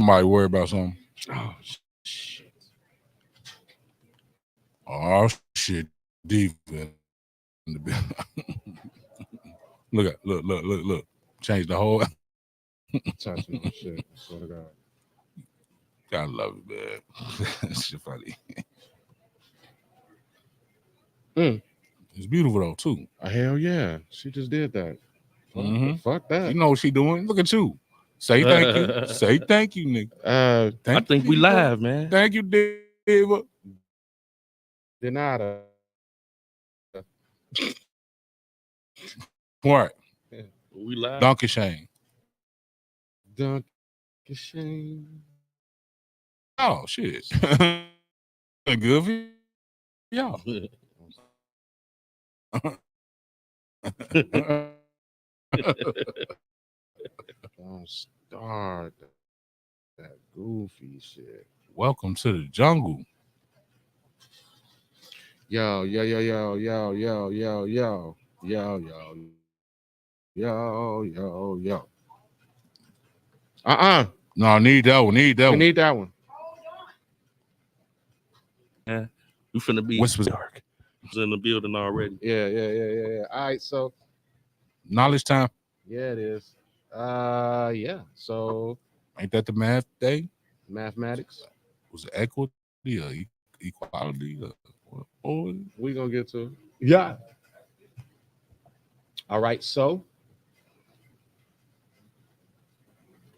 Somebody worry about something. Oh shit. Oh shit. Deep. Look. Change the whole. Touching on shit. I swear to God. I love it, man. It's just funny. It's beautiful though too. Hell yeah, she just did that. Fuck that. You know what she doing? Look at you. Say thank you. Say thank you, nigga. I think we live, man. Thank you, Diva. Denada. What? We live. Donkey Shane. Donkey Shane. Oh shit. Good for y'all. Don't start that goofy shit. Welcome to the jungle. Yo. No, I need that one. We need that one. Yeah, we finna be Whispers dark. in the building already. Yeah. All right, so Knowledge time. yeah, it is. Yeah. So Ain't that the math day? mathematics. Was it equity or equality? Or We gonna get to it. Yeah. All right, so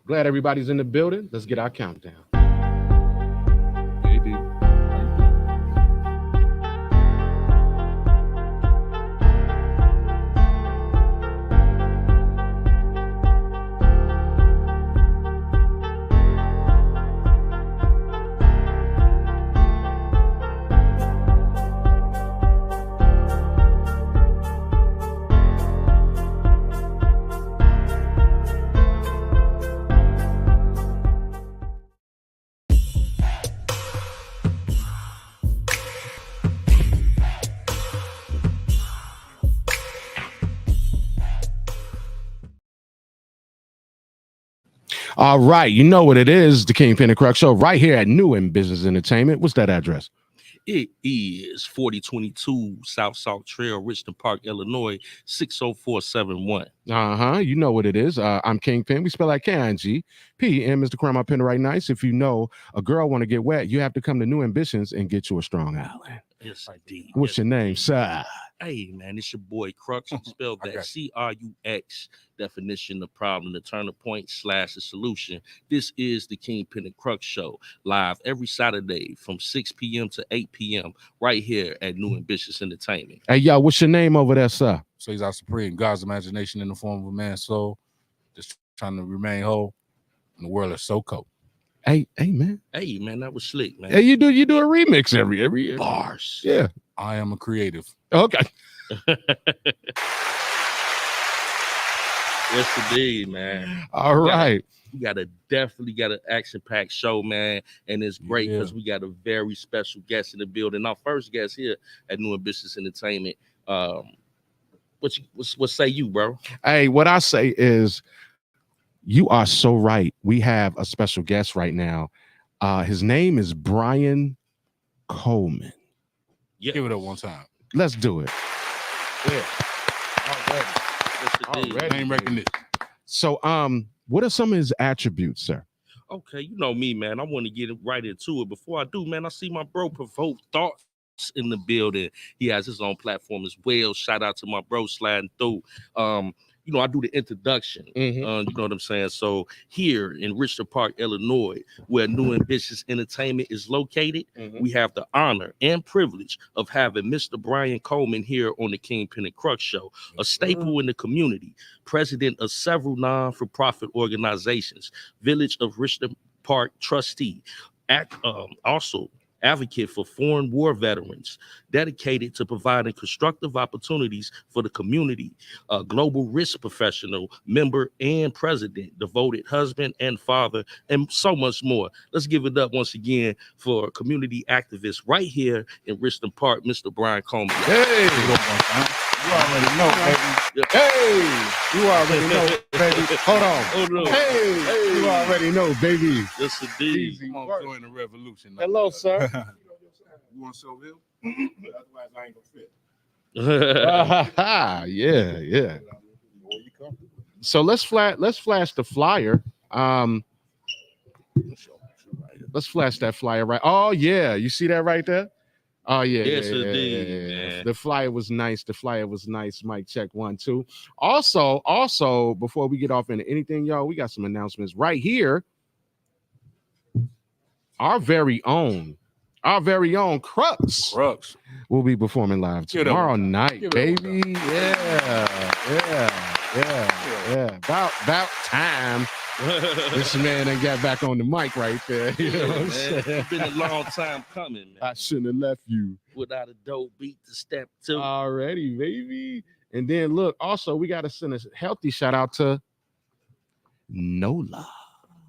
glad everybody's in the building. Let's get our countdown. maybe. All right, you know what it is, the Kingpen and Crux show right here at New in Business Entertainment. What's that address? It is 4022 South Salt Trail, Richmond Park, Illinois, 60471. You know what it is. I'm Kingpen. We spell like K-I-N-G. P-M is the crown my pen right nice. If you know a girl want to get wet, you have to come to New Ambitions and get you a strong island. Yes, indeed. What's your name, sir? Hey, man, it's your boy Crux. You spelled that C-R-U-X. Definition, the problem, the turning point / the solution. This is the Kingpen and Crux show, live every Saturday from 6 p.m. to 8 p.m. right here at New Ambitious Entertainment. Hey, yo, what's your name over there, sir? So he's our supreme God's imagination in the form of a man's soul, just trying to remain whole. And the world is so cold. Hey, man. Hey, man, that was slick, man. Hey, you do a remix every year. Bars. Yeah. I am a creative. Okay. Yes, indeed, man. All right. We definitely got an action-packed show, man, and it's great because we got a very special guest in the building. Our first guest here at New Ambitious Entertainment. What say you, bro? Hey, what I say is, you are so right. We have a special guest right now. His name is Brian Coleman. Yeah. Give it up one time. Let's do it. Yeah. Already. Name recognition. So, what are some of his attributes, sir? Okay, you know me, man. I want to get right into it. Before I do, man, I see my bro Provoke Thoughts in the building. He has his own platform as well. Shout out to my bro sliding through. You know, I do the introduction. You know what I'm saying? So here in Richmond Park, Illinois, where New Ambitious Entertainment is located, we have the honor and privilege of having Mr. Brian Coleman here on the Kingpen and Crux show, a staple in the community, president of several non-for-profit organizations, Village of Richmond Park trustee, also advocate for foreign war veterans, dedicated to providing constructive opportunities for the community, a global risk professional, member and president, devoted husband and father, and so much more. Let's give it up once again for community activist right here in Richmond Park, Mr. Brian Coleman. Hey, You already know, baby. Hey, you already know, baby. Hold on. Oh, no. Hey, you already know, baby. Yes, indeed. Easy I'm work. join the revolution. Hello, sir. You want Sylville? Otherwise, I ain't gonna fit. Yeah. So let's flash the flyer. Let's flash that flyer right. Oh yeah, you see that right there? Oh yeah, Yes, yeah. indeed, man. The flyer was nice. Mic check 1 2. Also, before we get off into anything, y'all, we got some announcements right here. Our very own Crux will be performing live tomorrow night, baby. Yeah. About time. This man done got back on the mic right there. You know what I'm saying? It's been a long time coming, man. I shouldn't have left you. Without a dope beat to step to. Already, baby. And then look, also we got to send a healthy shout out to Nola.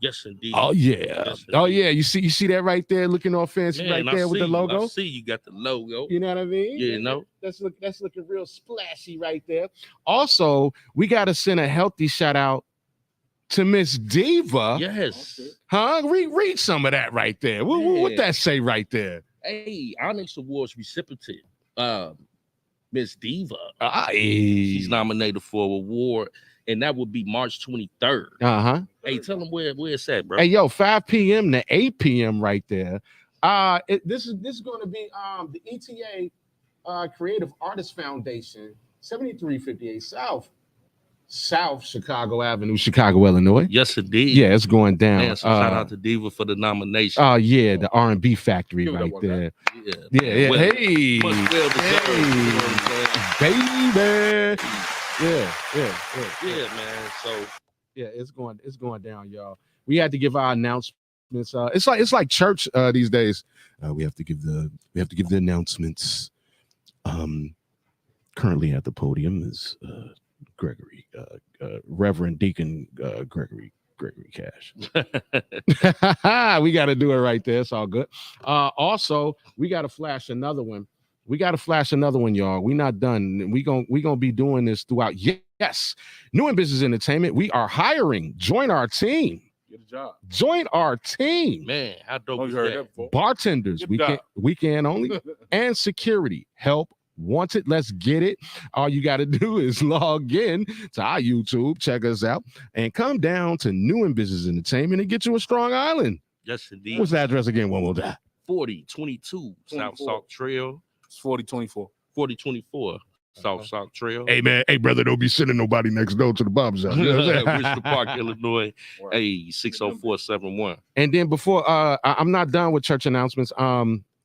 Yes, indeed. Oh yeah. Yes, Oh indeed. yeah. You see that right there, looking all fancy Man, right there with the logo. I see you got the logo. You know what I mean? Yeah, no. That's looking real splashy right there. Also, we got to send a healthy shout out to Miss Diva. Yes. Huh? Read some of that right there. What that say right there? Hey, Onyx Awards recipient, Miss Diva. She's She's nominated for an award, and that would be March 23rd. Uh-huh. Hey, tell them where it's at, bro. Hey, yo, 5 p.m. to 8 p.m. right there. This is going to be the ETA Creative Artists Foundation, 7358 South Chicago Avenue, Chicago, Illinois. Yes, indeed. Yeah, it's going down. Man, so shout out to Diva for the nomination. Oh yeah, the R&B factory right there. Yeah. Well, hey, much well deserved, you know what I'm saying? baby. Yeah, man. So yeah, it's going down, y'all. We had to give our announcements. It's like church these days. We have to give the announcements. Currently at the podium is Gregory, Reverend Deacon Gregory Cash. We got to do it right there. It's all good. Also, we got to flash another one. Y'all. We not done. We gonna be doing this throughout. Yes, New in Business Entertainment. We are hiring. Join our team. Get a job. Join our team. man, how dope is heard that? that before. Bartenders, weekend only, and security help. Wanted, let's get it. All you got to do is log in to our YouTube, check us out, and come down to New in Business Entertainment and get you a Strong Island. Yes, indeed. What's the address again? One more time. 4022 South Sauk Trail. It's 4024. 4024 South Sauk Trail. Hey man, hey brother, don't be sending nobody next door to the barber shop. You know what I'm saying? Worcester Park, Illinois. Hey, 60471. And then before I'm not done with church announcements.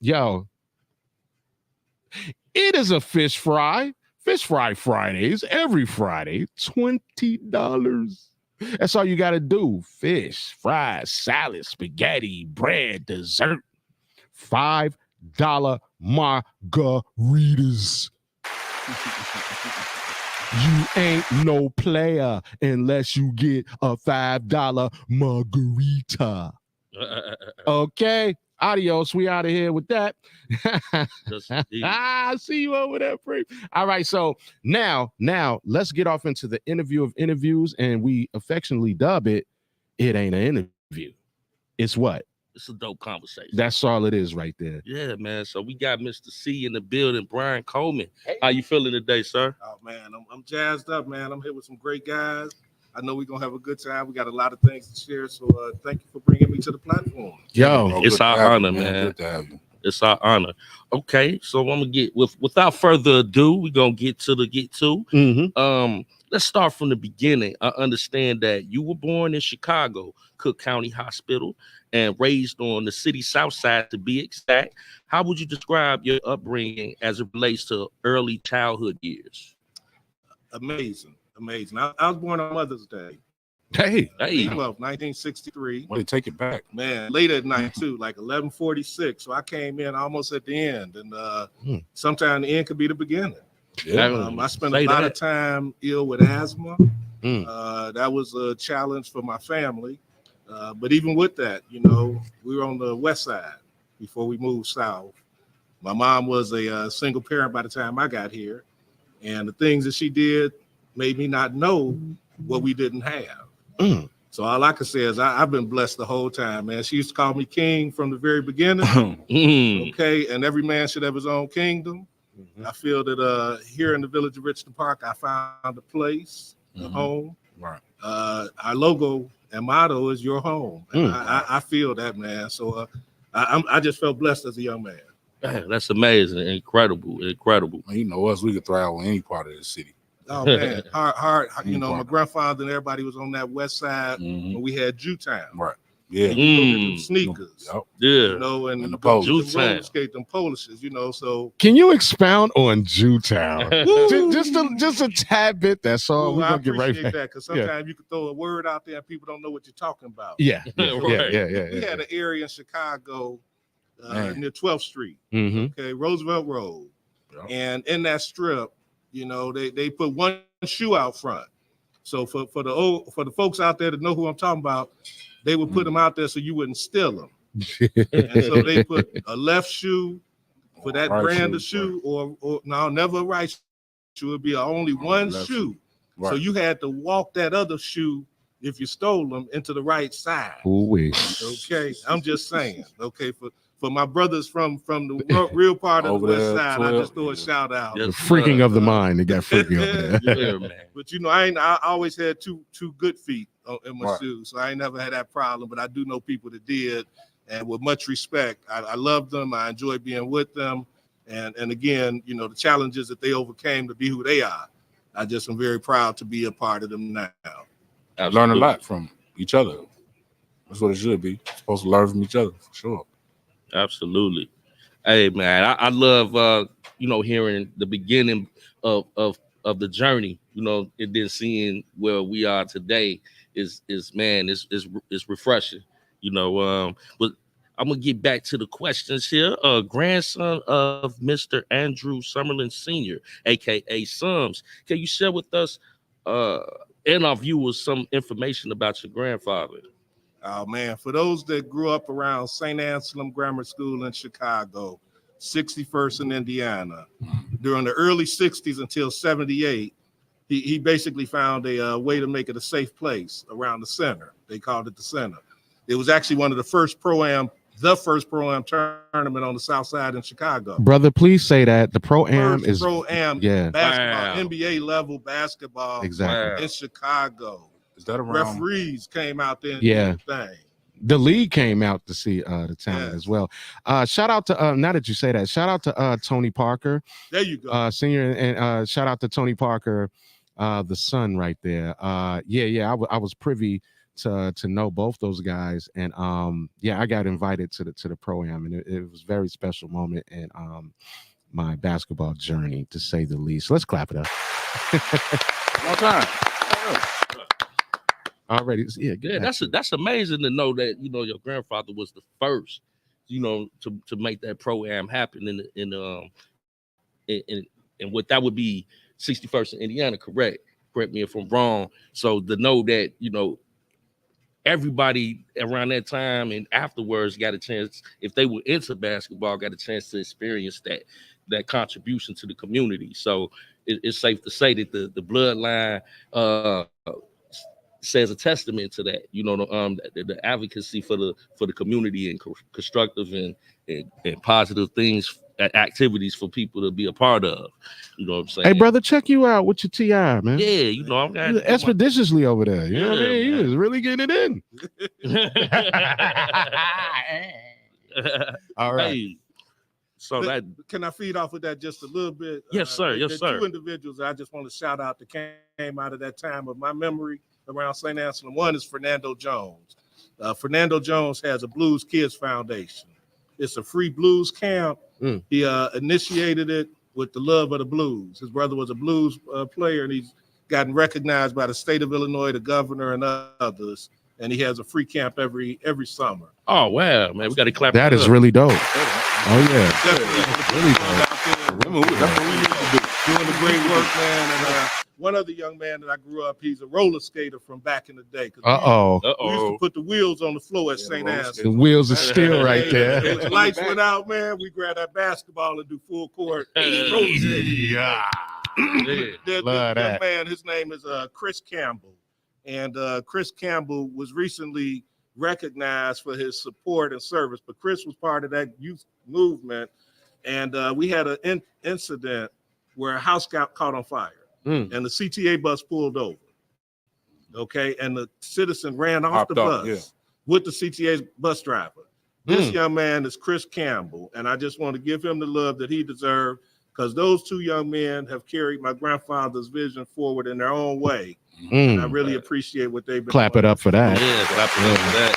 Yo, it is a fish fry Fridays every Friday, $20. That's all you got to do. Fish, fries, salad, spaghetti, bread, dessert, $5 margaritas. You ain't no player unless you get a $5 margarita. Okay. Adios. We out of here with that. I see you over there, Free. All right. So now let's get off into the interview of interviews, and we affectionately dub it. It ain't an interview. It's what? It's a dope conversation. That's all it is right there. Yeah, man. So we got Mr. C in the building, Brian Coleman. Hey. How you feeling today, sir? Oh man, I'm jazzed up, man. I'm here with some great guys. I know we're gonna have a good time. We got a lot of things to share. So thank you for bringing me to the platform. Yo, It's good to our have honor, you, man. Good to have you. It's our honor. Okay, so I'm gonna get without further ado, we're gonna get to. mm-hmm. Let's start from the beginning. I understand that you were born in Chicago, Cook County Hospital, and raised on the city south side to be exact. How would you describe your upbringing as it relates to early childhood years? Amazing. I was born on Mother's Day. Hey, Hey, 1963. Well, they take it back. Man, late at night too, like 11:46. So I came in almost at the end, and sometimes the end could be the beginning. Yeah. I spent Say a lot that. of time ill with asthma. Mm. That was a challenge for my family. But even with that, you know, we were on the west side before we moved south. My mom was a single parent by the time I got here. And the things that she did made me not know what we didn't have. So all I can say is I've been blessed the whole time, man. She used to call me king from the very beginning. Okay, and every man should have his own kingdom. I feel that here in the village of Richmond Park, I found a place, a home. Right. Our logo and motto is your home. And I feel that, man. So I just felt blessed as a young man. Man, that's amazing, incredible. Man, you know us, we could thrive on any part of the city. Oh man, hard. You know, my grandfather and everybody was on that west side when we had Jewtown. Right. Yeah. And you go get them sneakers. Yep. Yeah. You know, and the Polish. roller skate, them Polishes, you know. So Can you expound on Jewtown? just a tad bit. That's all. We're I gonna get right appreciate back. that because sometimes you can throw a word out there and people don't know what you're talking about. Yeah. Right. We had an area in Chicago near 12th Street, okay, Roosevelt Road, and in that strip, you know, they put one shoe out front. So for the folks out there that know who I'm talking about, they would put them out there so you wouldn't steal them. And so they put a left shoe for that Right brand of shoe, shoe, or no, never a right shoe. It'd be only one Left shoe. Right. So you had to walk that other shoe, if you stole them, into the right side. Ooh-wee. Okay, I'm just saying. Okay, for my brothers from the real part of Over the west there, side, 12, I just throw a shout out. The freaking of the mind. It got freaky over there. Yeah, man. But you know, I always had two good feet in my Right. shoes, so I ain't never had that problem. But I do know people that did, and with much respect, I love them. I enjoy being with them, and again, you know, the challenges that they overcame to be who they are. I just am very proud to be a part of them now. Learn a lot from each other. That's what it should be. Supposed to learn from each other, for sure. Absolutely. Hey man, I love you know, hearing the beginning of the journey, you know, and then seeing where we are today is refreshing, you know. But I'm gonna get back to the questions here. Grandson of Mr. Andrew Summerlin Sr., aka Sums. Can you share with us and our viewers some information about your grandfather? Oh man, for those that grew up around St. Anselm Grammar School in Chicago, 61st in Indiana, during the early 60s until 78, he basically found a way to make it a safe place around the center. They called it the center. It was actually one of the first pro-am tournament on the south side in Chicago. Brother, please say that. The pro-am is pro-am basketball, NBA level basketball exactly in Chicago. Is that around? Referees came out there and Yeah. did the thing. the league came out to see the talent Yes. as well. Shout out to now that you say that, shout out to Tony Parker, There you go. senior, and shout out to Tony Parker, the son right there. I was privy to know both those guys, and I got invited to the pro-am, and it was a very special moment in my basketball journey, to say the least. Let's clap it up. One time. Already, yeah, Yeah, that's amazing to know that, you know, your grandfather was the first, you know, to make that pro-am happen in what that would be 61st in Indiana, correct me if I'm wrong. So to know that, you know, everybody around that time and afterwards got a chance, if they were into basketball, got a chance to experience that contribution to the community. So it's safe to say that the bloodline says a testament to that, you know, the advocacy for the community and constructive and positive things, activities for people to be a part of. You know what I'm saying? Hey, brother, check you out with your TI, man. Yeah, you know, I'm You expeditiously over there. You know what I mean? Yeah, He was really getting it in. All right. Hey, so that Can I feed off of that just a little bit? Yes, sir. Yes, the sir. Two individuals I just want to shout out that came out of that time of my memory around St. Anselm. One is Fernando Jones. Fernando Jones has a Blues Kids Foundation. It's a free blues camp. He initiated it with the love of the blues. His brother was a blues player, and he's gotten recognized by the state of Illinois, the governor, and others. And he has a free camp every summer. oh wow, man, we got to clap. That is up. really dope. Oh, yeah. Definitely That's what we need to do. doing the great work, man. And one other young man that I grew up, he's a roller skater from back in the day. 'Cause Uh-oh. we used to put the wheels on the floor at St. The Anselm. wheels of steel right When there. the lights went out, man, we grabbed that basketball and do full court roller skating. Yeah. The Love young that. man, his name is Chris Campbell. And Chris Campbell was recently recognized for his support and service. But Chris was part of that youth movement. And we had an incident where a house got caught on fire. And the CTA bus pulled over. Okay. And the citizen ran off the bus with the CTA bus driver. This young man is Chris Campbell. And I just want to give him the love that he deserved, because those two young men have carried my grandfather's vision forward in their own way. And I really appreciate what they've been Clap doing. it up for that. Yeah, clap it up for that.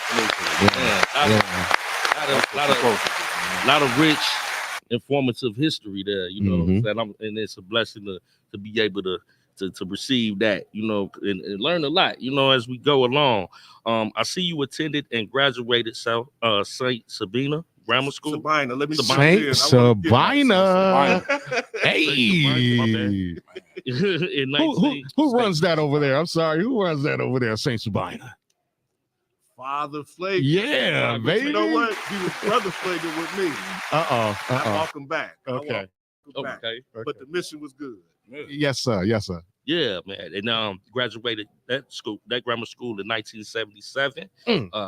A lot of rich, informative history there, you know. And it's a blessing to be able to receive that, you know, and learn a lot, you know, as we go along. I see you attended and graduated St. Sabina Grammar School. Sabina, let me Saint Sabina. Hey. In 19, Who runs that over there? I'm sorry. Who runs that over there? Saint Sabina. Father Flager. Yeah, baby. You know what? He was brother Flager with me. I walk him back. Okay. okay. But the mission was good. Yes, sir. Yes, sir. Yeah, man. And graduated that grammar school in 1977.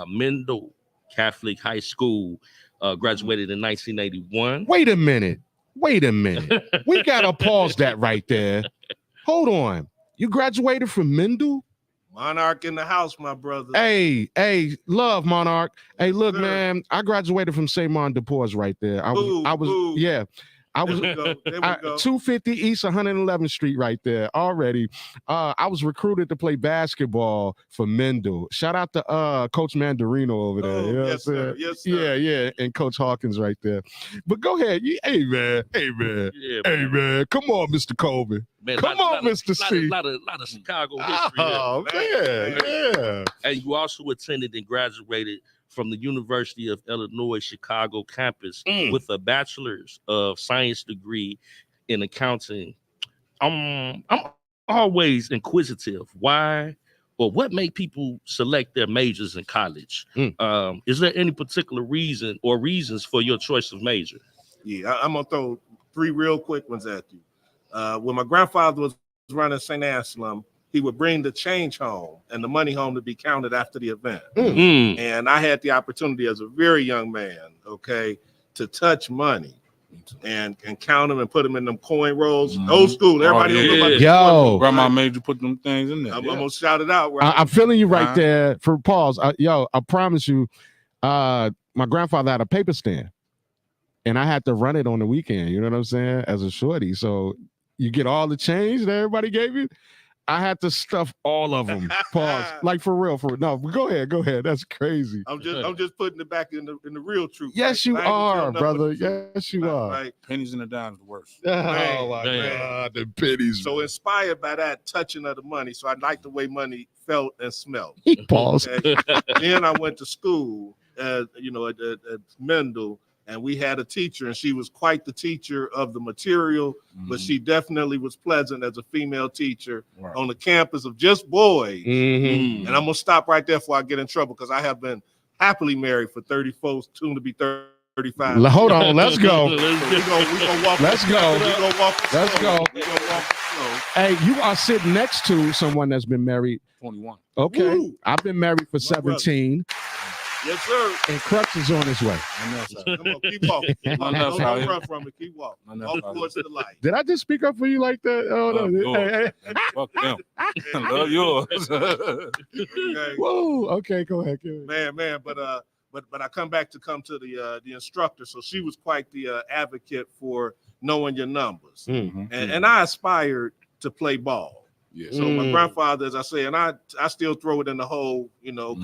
Mendel Catholic High School, graduated in 1981. Wait a minute. We gotta pause that right there. Hold on. You graduated from Mendel? Monarch in the house, my brother. Hey, love Monarch. Hey, look, Sir. man. I graduated from St. Mon de Ports right there. I was There we go. 250 East 111th Street right there already. I was recruited to play basketball for Mendel. Shout out to Coach Mandarino over there. You know yes, what I'm sir. saying? Yes, sir. Yeah, and Coach Hawkins right there. But go ahead. Hey, man. Yeah, Hey, man. Come on, Mr. Colby. man, Come on, Mr. C. A lot of Chicago history here. Oh, man. Yeah. And you also attended and graduated from the University of Illinois Chicago campus with a bachelor's of science degree in accounting. I'm always inquisitive. Why or what make people select their majors in college? Is there any particular reason or reasons for your choice of major? Yeah, I'm gonna throw three real quick ones at you. When my grandfather was running St. Anselm, he would bring the change home and the money home to be counted after the event. And I had the opportunity as a very young man, okay, to touch money and count them and put them in them coin rolls. Old school. Everybody Oh, know about the Yo. coin roll, Grandma right? made you put them things in there. I'm gonna shout it out. Right? I'm feeling you right Uh-huh. there for pause. I promise you, my grandfather had a paper stand, and I had to run it on the weekend. You know what I'm saying? As a shorty, so you get all the change that everybody gave you. I had to stuff all of them. Pause. Like for real. No, go ahead. That's crazy. I'm just putting it back in the real truth. Yes, right? you I ain't gonna are, tell nothing brother. but the truth, Yes, you are. right? Pennies and the dimes, the worst. Oh my Man. God, the pennies. So inspired by that touching of the money, so I liked the way money felt and smelled. Pause. Okay? Then I went to school, at Mendel, and we had a teacher, and she was quite the teacher of the material, but she definitely was pleasant as a female teacher on the campus of just boys. And I'm gonna stop right there before I get in trouble, because I have been happily married for 34, soon to be 35. Hold on, let's go. We gonna walk. Let's go. We gonna walk. Let's go. We gonna walk slow. Hey, you are sitting next to someone that's been married. 21. Okay. Woo. I've been married for 17, Yes, sir. and Crux is on his way. Come on, keep walking. Don't run from it. Keep walking. Walk towards the light. Did I just speak up for you like that? Oh, no. Hey. Fuck them. Love yours. Okay. Whoa. Okay, go ahead. Man, but I come to the instructor. So she was quite the advocate for knowing your numbers, and I aspired to play ball. Yeah. So my grandfather, as I say, and I still throw it in the whole,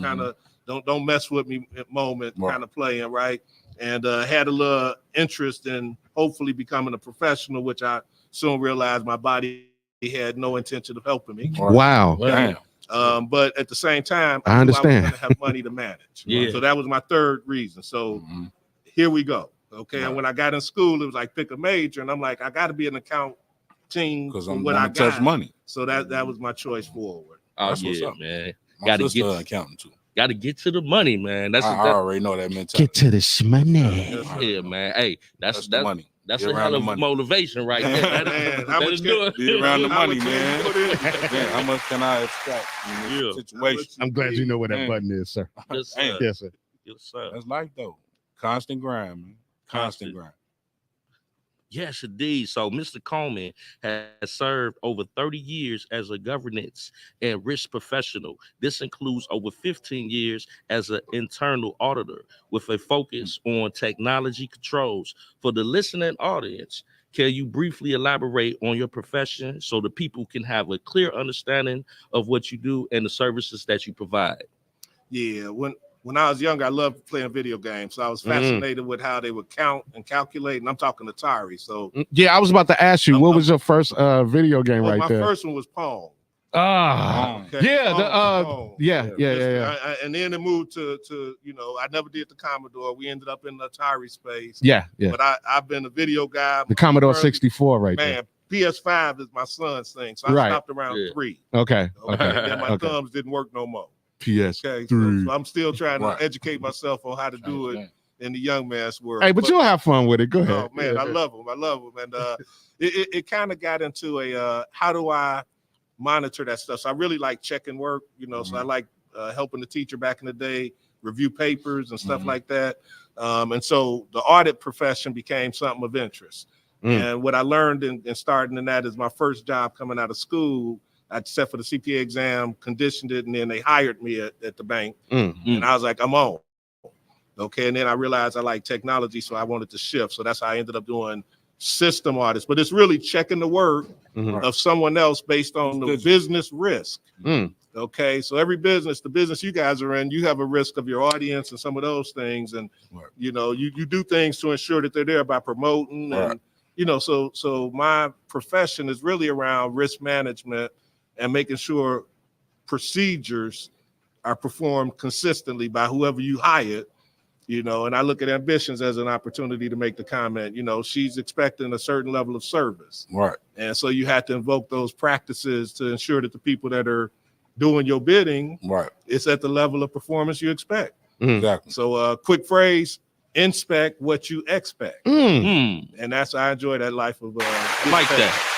kind of don't mess with me moment, kind of playing, right? And had a little interest in hopefully becoming a professional, which I soon realized my body had no intention of helping me. Wow. Damn. But at the same time, I understand. I was going to have money to manage. Yeah. So that was my third reason. So here we go. Okay. And when I got in school, it was like pick a major, and I'm like, I got to be an accounting Because I'm what going I to touch got. money. So that was my choice forward. Oh, That's what's yeah, up. man. My Gotta sister get- accounting too. Got to get to the money, man. I already know that mentality. Get to the money. Yeah, man. Hey, that's the money. That's Be a around hell the of money. motivation right there. Man, how much Be around the How money, much can you man. put in? Man, how much can I extract in Yeah. this situation? I'm glad you know where that Man. button is, sir. Yes, sir. Damn, Yes, sir. Yes, sir. that's life though. Constant grind, man. Constant Constant. grind. Yes, indeed. So Mr. Coleman has served over 30 years as a governance and risk professional. This includes over 15 years as an internal auditor with a focus on technology controls. For the listening audience, can you briefly elaborate on your profession so the people can have a clear understanding of what you do and the services that you provide? Yeah, when I was younger, I loved playing video games. So I was fascinated with how they would count and calculate. And I'm talking Atari. So Yeah, I was about to ask you, what was your first video game well, right my there? first one was Pong. Ah, Okay, yeah, Pong. yeah. And then it moved to I never did the Commodore. We ended up in the Atari space. Yeah. But I've been a video guy. The Commodore Currently, 64 right there. Man, PS5 is my son's thing. So I Right. stopped around 3. Okay. Then my Okay. thumbs didn't work no more. PS. Okay, 3. so I'm still trying Right. to educate myself on how to do it in the young man's world. Hey, but you'll have fun with it. Go ahead. Oh man, I love them. And it kind of got into a how do I monitor that stuff? So I really like checking work, So I like helping the teacher back in the day review papers and stuff like that. And so the audit profession became something of interest. And what I learned in starting in that is my first job coming out of school. I sat for the CPA exam, conditioned it, and then they hired me at the bank. And I was like, I'm on. Okay. And then I realized I like technology, so I wanted to shift. So that's how I ended up doing system audits. But it's really checking the work of someone else based on the business risk. Okay. So every business, the business you guys are in, you have a risk of your audience and some of those things. And, you do things to ensure that they're there by promoting. And, so my profession is really around risk management and making sure procedures are performed consistently by whoever you hired, and I look at ambitions as an opportunity to make the comment, she's expecting a certain level of service. Right. And so you have to invoke those practices to ensure that the people that are doing your bidding, it's at the level of performance you expect. Exactly. So quick phrase, inspect what you expect. And I enjoy that life of I like that.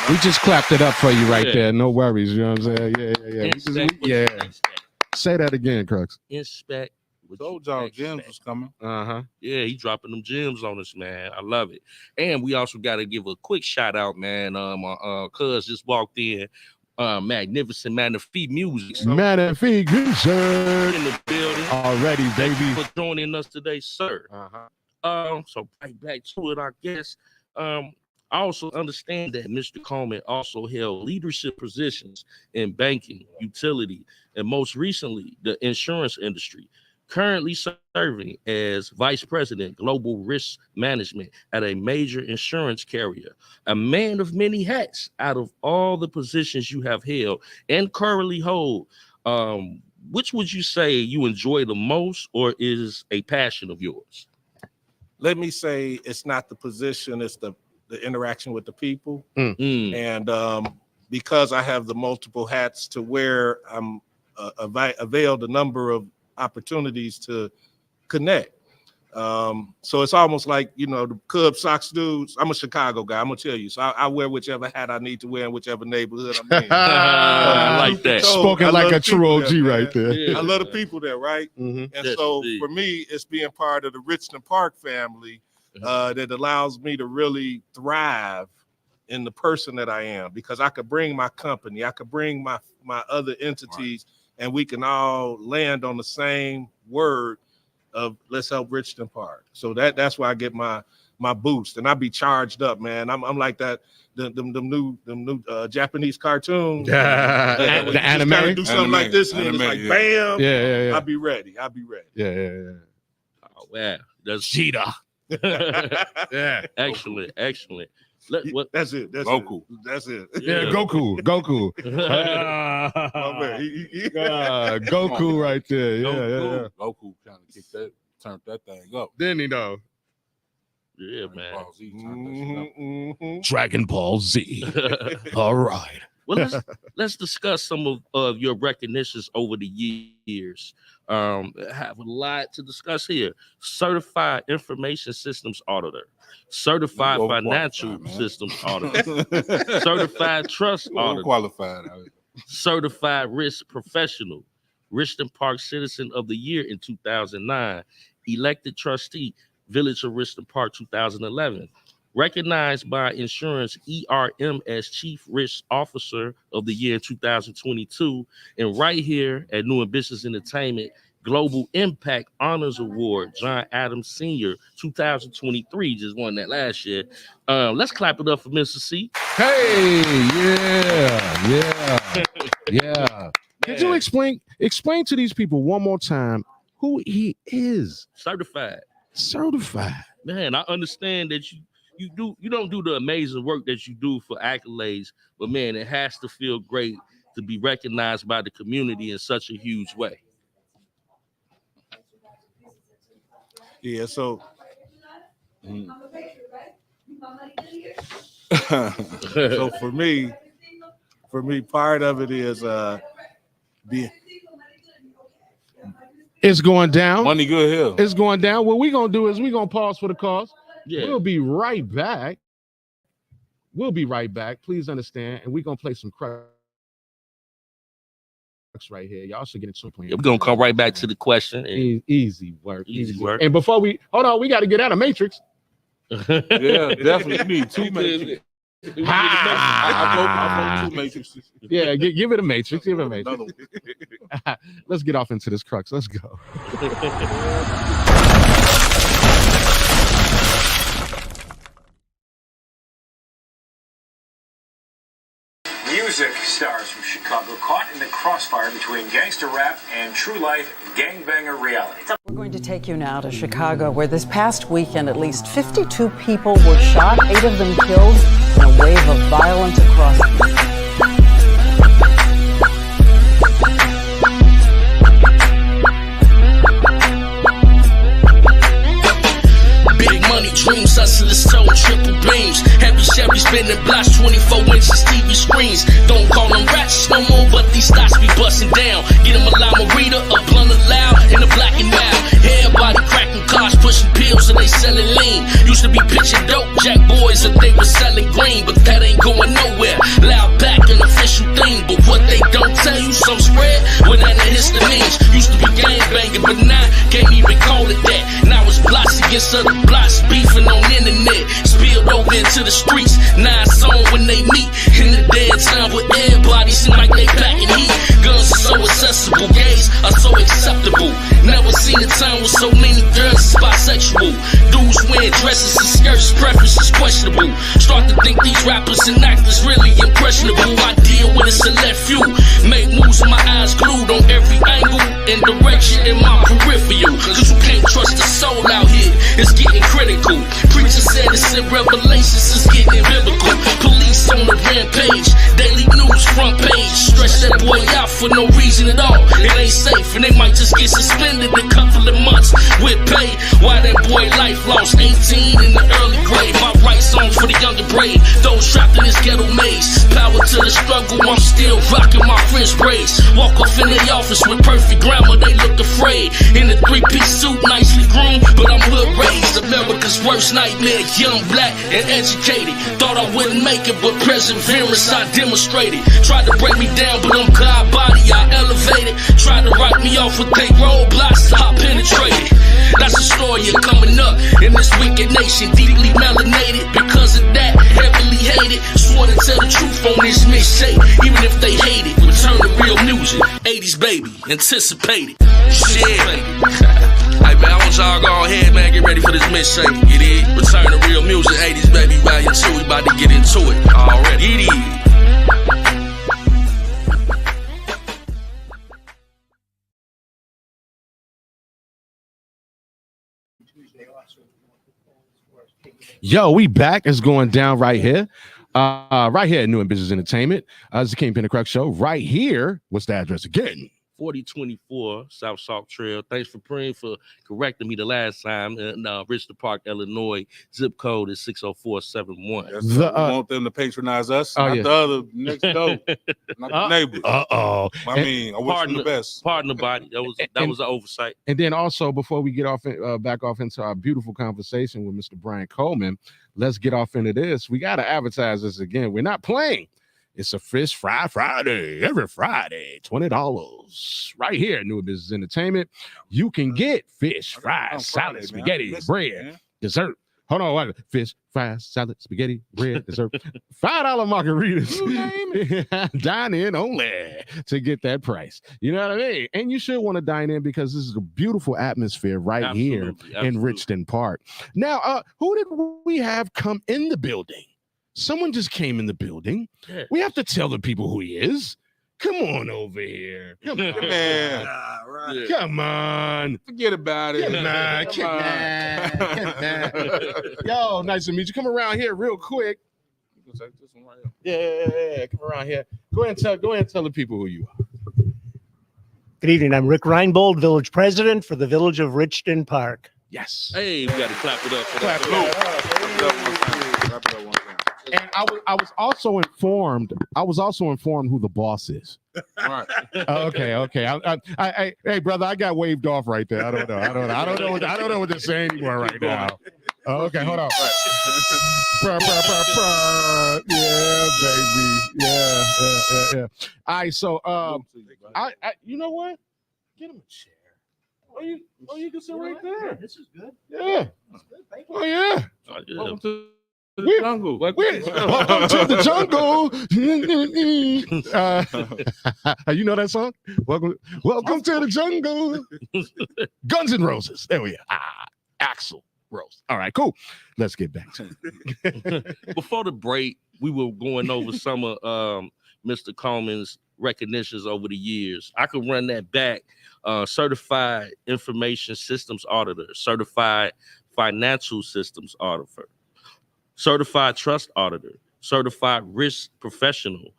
We just clapped it up for you right Yeah. there. No worries. You know what I'm saying? Yeah. Inspect what you expect. Say that again, Crux. Inspect what Told you y'all expect. Gems was coming. Uh-huh. Yeah, he dropping them gems on us, man. I love it. And we also got to give a quick shout out, man. My cuz just walked in. Magnificent Magnifique Music. Magnifique Music In the building. already, Thank baby. you for joining us today, sir. So right back to it, I guess. I also understand that Mr. Coleman also held leadership positions in banking, utility, and most recently, the insurance industry. Currently serving as Vice President, Global Risk Management at a major insurance carrier. A man of many hats. Out of all the positions you have held and currently hold, which would you say you enjoy the most or is a passion of yours? Let me say it's not the position, it's the interaction with the people. And because I have the multiple hats to wear, I'm availed a number of opportunities to connect. So it's almost like, the Cubs Sox dudes. I'm a Chicago guy, I'm gonna tell you. So I wear whichever hat I need to wear in whichever neighborhood I'm in. I like that. Spoken like a true OG right there. Yeah. I love the people there, right? Mhm. And Yes, so indeed. for me, it's being part of the Richmond Park family that allows me to really thrive in the person that I am, because I could bring my company, I could bring my other entities, and we can all land on the same word of let's help Richmond Park. So that's where I get my boost, and I be charged up, man. I'm like that. Them new Japanese cartoons. The anime. Kind of do something like this, and then it's Anime, like bam. Yeah. I'll be ready. Yeah. Oh, wow. That's Cheetah. Yeah. excellent. That's it. That's Goku. It. That's it. Yeah, Yeah. Goku. Goku right there. Yeah. Goku kind of turned that thing up. Then he know. Yeah, man. Ball Z turned that shit up. Dragon Ball Z. All right. Well, let's discuss some of your recognitions over the years. I have a lot to discuss here. Certified Information Systems Auditor, Certified Financial Systems Auditor, Certified Trust Auditor, Qualified. Certified Risk Professional, Richmond Park Citizen of the Year in 2009, Elected Trustee, Village of Richmond Park 2011. Recognized by Insurance ERM as Chief Risk Officer of the Year in 2022, and right here at New Ambitious Entertainment, Global Impact Honors Award, John Adams Sr., 2023, just won that last year. Let's clap it up for Mr. C. Hey, yeah. Could you explain to these people one more time who he is? Certified. Man, I understand that you don't do the amazing work that you do for accolades, but man, it has to feel great to be recognized by the community in such a huge way. Yeah, so so for me, part of it is it's going down. Money good here. It's going down. What we're gonna do is we're gonna pause for the cause. Yeah. We'll be right back. Please understand, and we're gonna play some Crux right here. Y'all should get into playing. Yeah, we're gonna come right back to the question. Easy work. And before we we got to get out of Matrix. Yeah, definitely. Me too. Matrix. I vote 2 Matrixes. Yeah, give it a Matrix. Give it a Matrix. Let's get off into this Crux. Let's go. Music stars from Chicago caught in the crossfire between gangster rap and true life gangbanger reality. We're going to take you now to Chicago, where this past weekend at least 52 people were shot, 8 of them killed in a wave of violence across Big money dreams, hustlers told triple beams. Heavy Chevy spinning blocks, 24 inches TV screens. Don't call them rats no more, but these stocks be busting down. Get them a lima reader, a blunt loud, and a black and mild. Everybody cracking cars, pushing pills, and they selling lean. Used to be pitching dope, jack boys, if they were selling green, but that ain't going nowhere. Loud back, an official thing, but what they don't tell you, some spread without the histamines. Used to be gang banging, but now can't even call it that. Now it's blocks against other blocks, beefing on internet, spilled over into the streets. Now it's on when they meet in the dead time where everybody seem like they packing heat. Guns are so accessible, gays are so acceptable. Never seen a time with so many girls is bisexual. Dudes wearing dresses and skirts, preference is questionable. Start to think these rappers and actors really impressionable. I deal with a select few, make moves with my eyes glued on every angle and direction in my peripheral. Cause you can't trust the soul out here, it's getting critical. Preacher said it's in Revelations, it's getting biblical. Police on the rampage, daily news front page. Stretch that boy out for no reason at all. It ain't safe and they might just get suspended a couple of months with pay. Why that boy life lost 18 in the early grade. My right songs for the younger brave, those trapped in this ghetto maze. Power to the struggle, I'm still rocking my French braids. Walk off in the office with perfect grammar, they look afraid. In a 3-piece suit, nicely groomed, but I'm hood raised. America's worst nightmare, young, black, and educated. Thought I wouldn't make it, but perseverance I demonstrated. Tried to break me down, but I'm God body, I elevated. Tried to write me off with they roadblocks, I penetrated. That's the story of coming up in this wicked nation, deeply melanated. Because of that, heavily hated. Swore to tell the truth on this mixtape, even if they hate it. Return to real music, 80s baby, anticipated. Shit. Hey man, I want y'all go ahead, man, get ready for this mixtape. It is Return to Real Music, 80s baby, volume 2. We about to get into it already. It is. Yo, we back. It's going down right here. Right here at New and Business Entertainment. It's the Kingpen and Crux show. Right here. What's the address again? 4024 South Salt Trail. Thanks for praying for correcting me the last time. In Richland Park, Illinois. Zip code is 60471. Yes, sir. We want them to patronize us, not the other next door, not the neighbors. I mean, I wish them the best. Pardon the body. That was an oversight. And then also, before we get off back off into our beautiful conversation with Mr. Brian Coleman, let's get off into this. We got to advertise this again. We're not playing. It's a Fish Fry Friday, every Friday, $20 right here at New Business Entertainment. You can get fish, fries, salad, spaghetti, bread, dessert. Hold on, wait. Fish, fries, salad, spaghetti, bread, dessert. $5 margaritas. Dine in only to get that price. You know what I mean? And you should want to dine in because this is a beautiful atmosphere right here in Richland Park. Now, who did we have come in the building? Someone just came in the building. Yeah. We have to tell the people who he is. Come on over here. Come on. Right. Come on. Forget about it. Come on. Yo, nice to meet you. Come around here real quick. Yeah, come around here. Go ahead and tell the people who you are. Good evening. I'm Rick Reinbold, village president for the village of Richton Park. Yes. Hey, we got to clap it up for that. Clap it up one time. And I was also informed who the boss is. Right. Okay. Hey, brother, I got waved off right there. I don't know what they're saying anymore right now. Okay, hold on. Yeah, baby. Yeah. All right, so I you know what? Get him a chair. Oh, you can sit right there. This is good. Yeah. That's good. Thank you. Oh yeah. Welcome to the jungle. Welcome to the jungle. You know that song? Welcome to the jungle. Guns N' Roses. There we are. Axl Rose. All right, cool. Let's get back to it. Before the break, we were going over some of Mr. Coleman's recognitions over the years. I could run that back. Certified Information Systems Auditor, Certified Financial Systems Auditor, Certified Trust Auditor, Certified Risk Professional,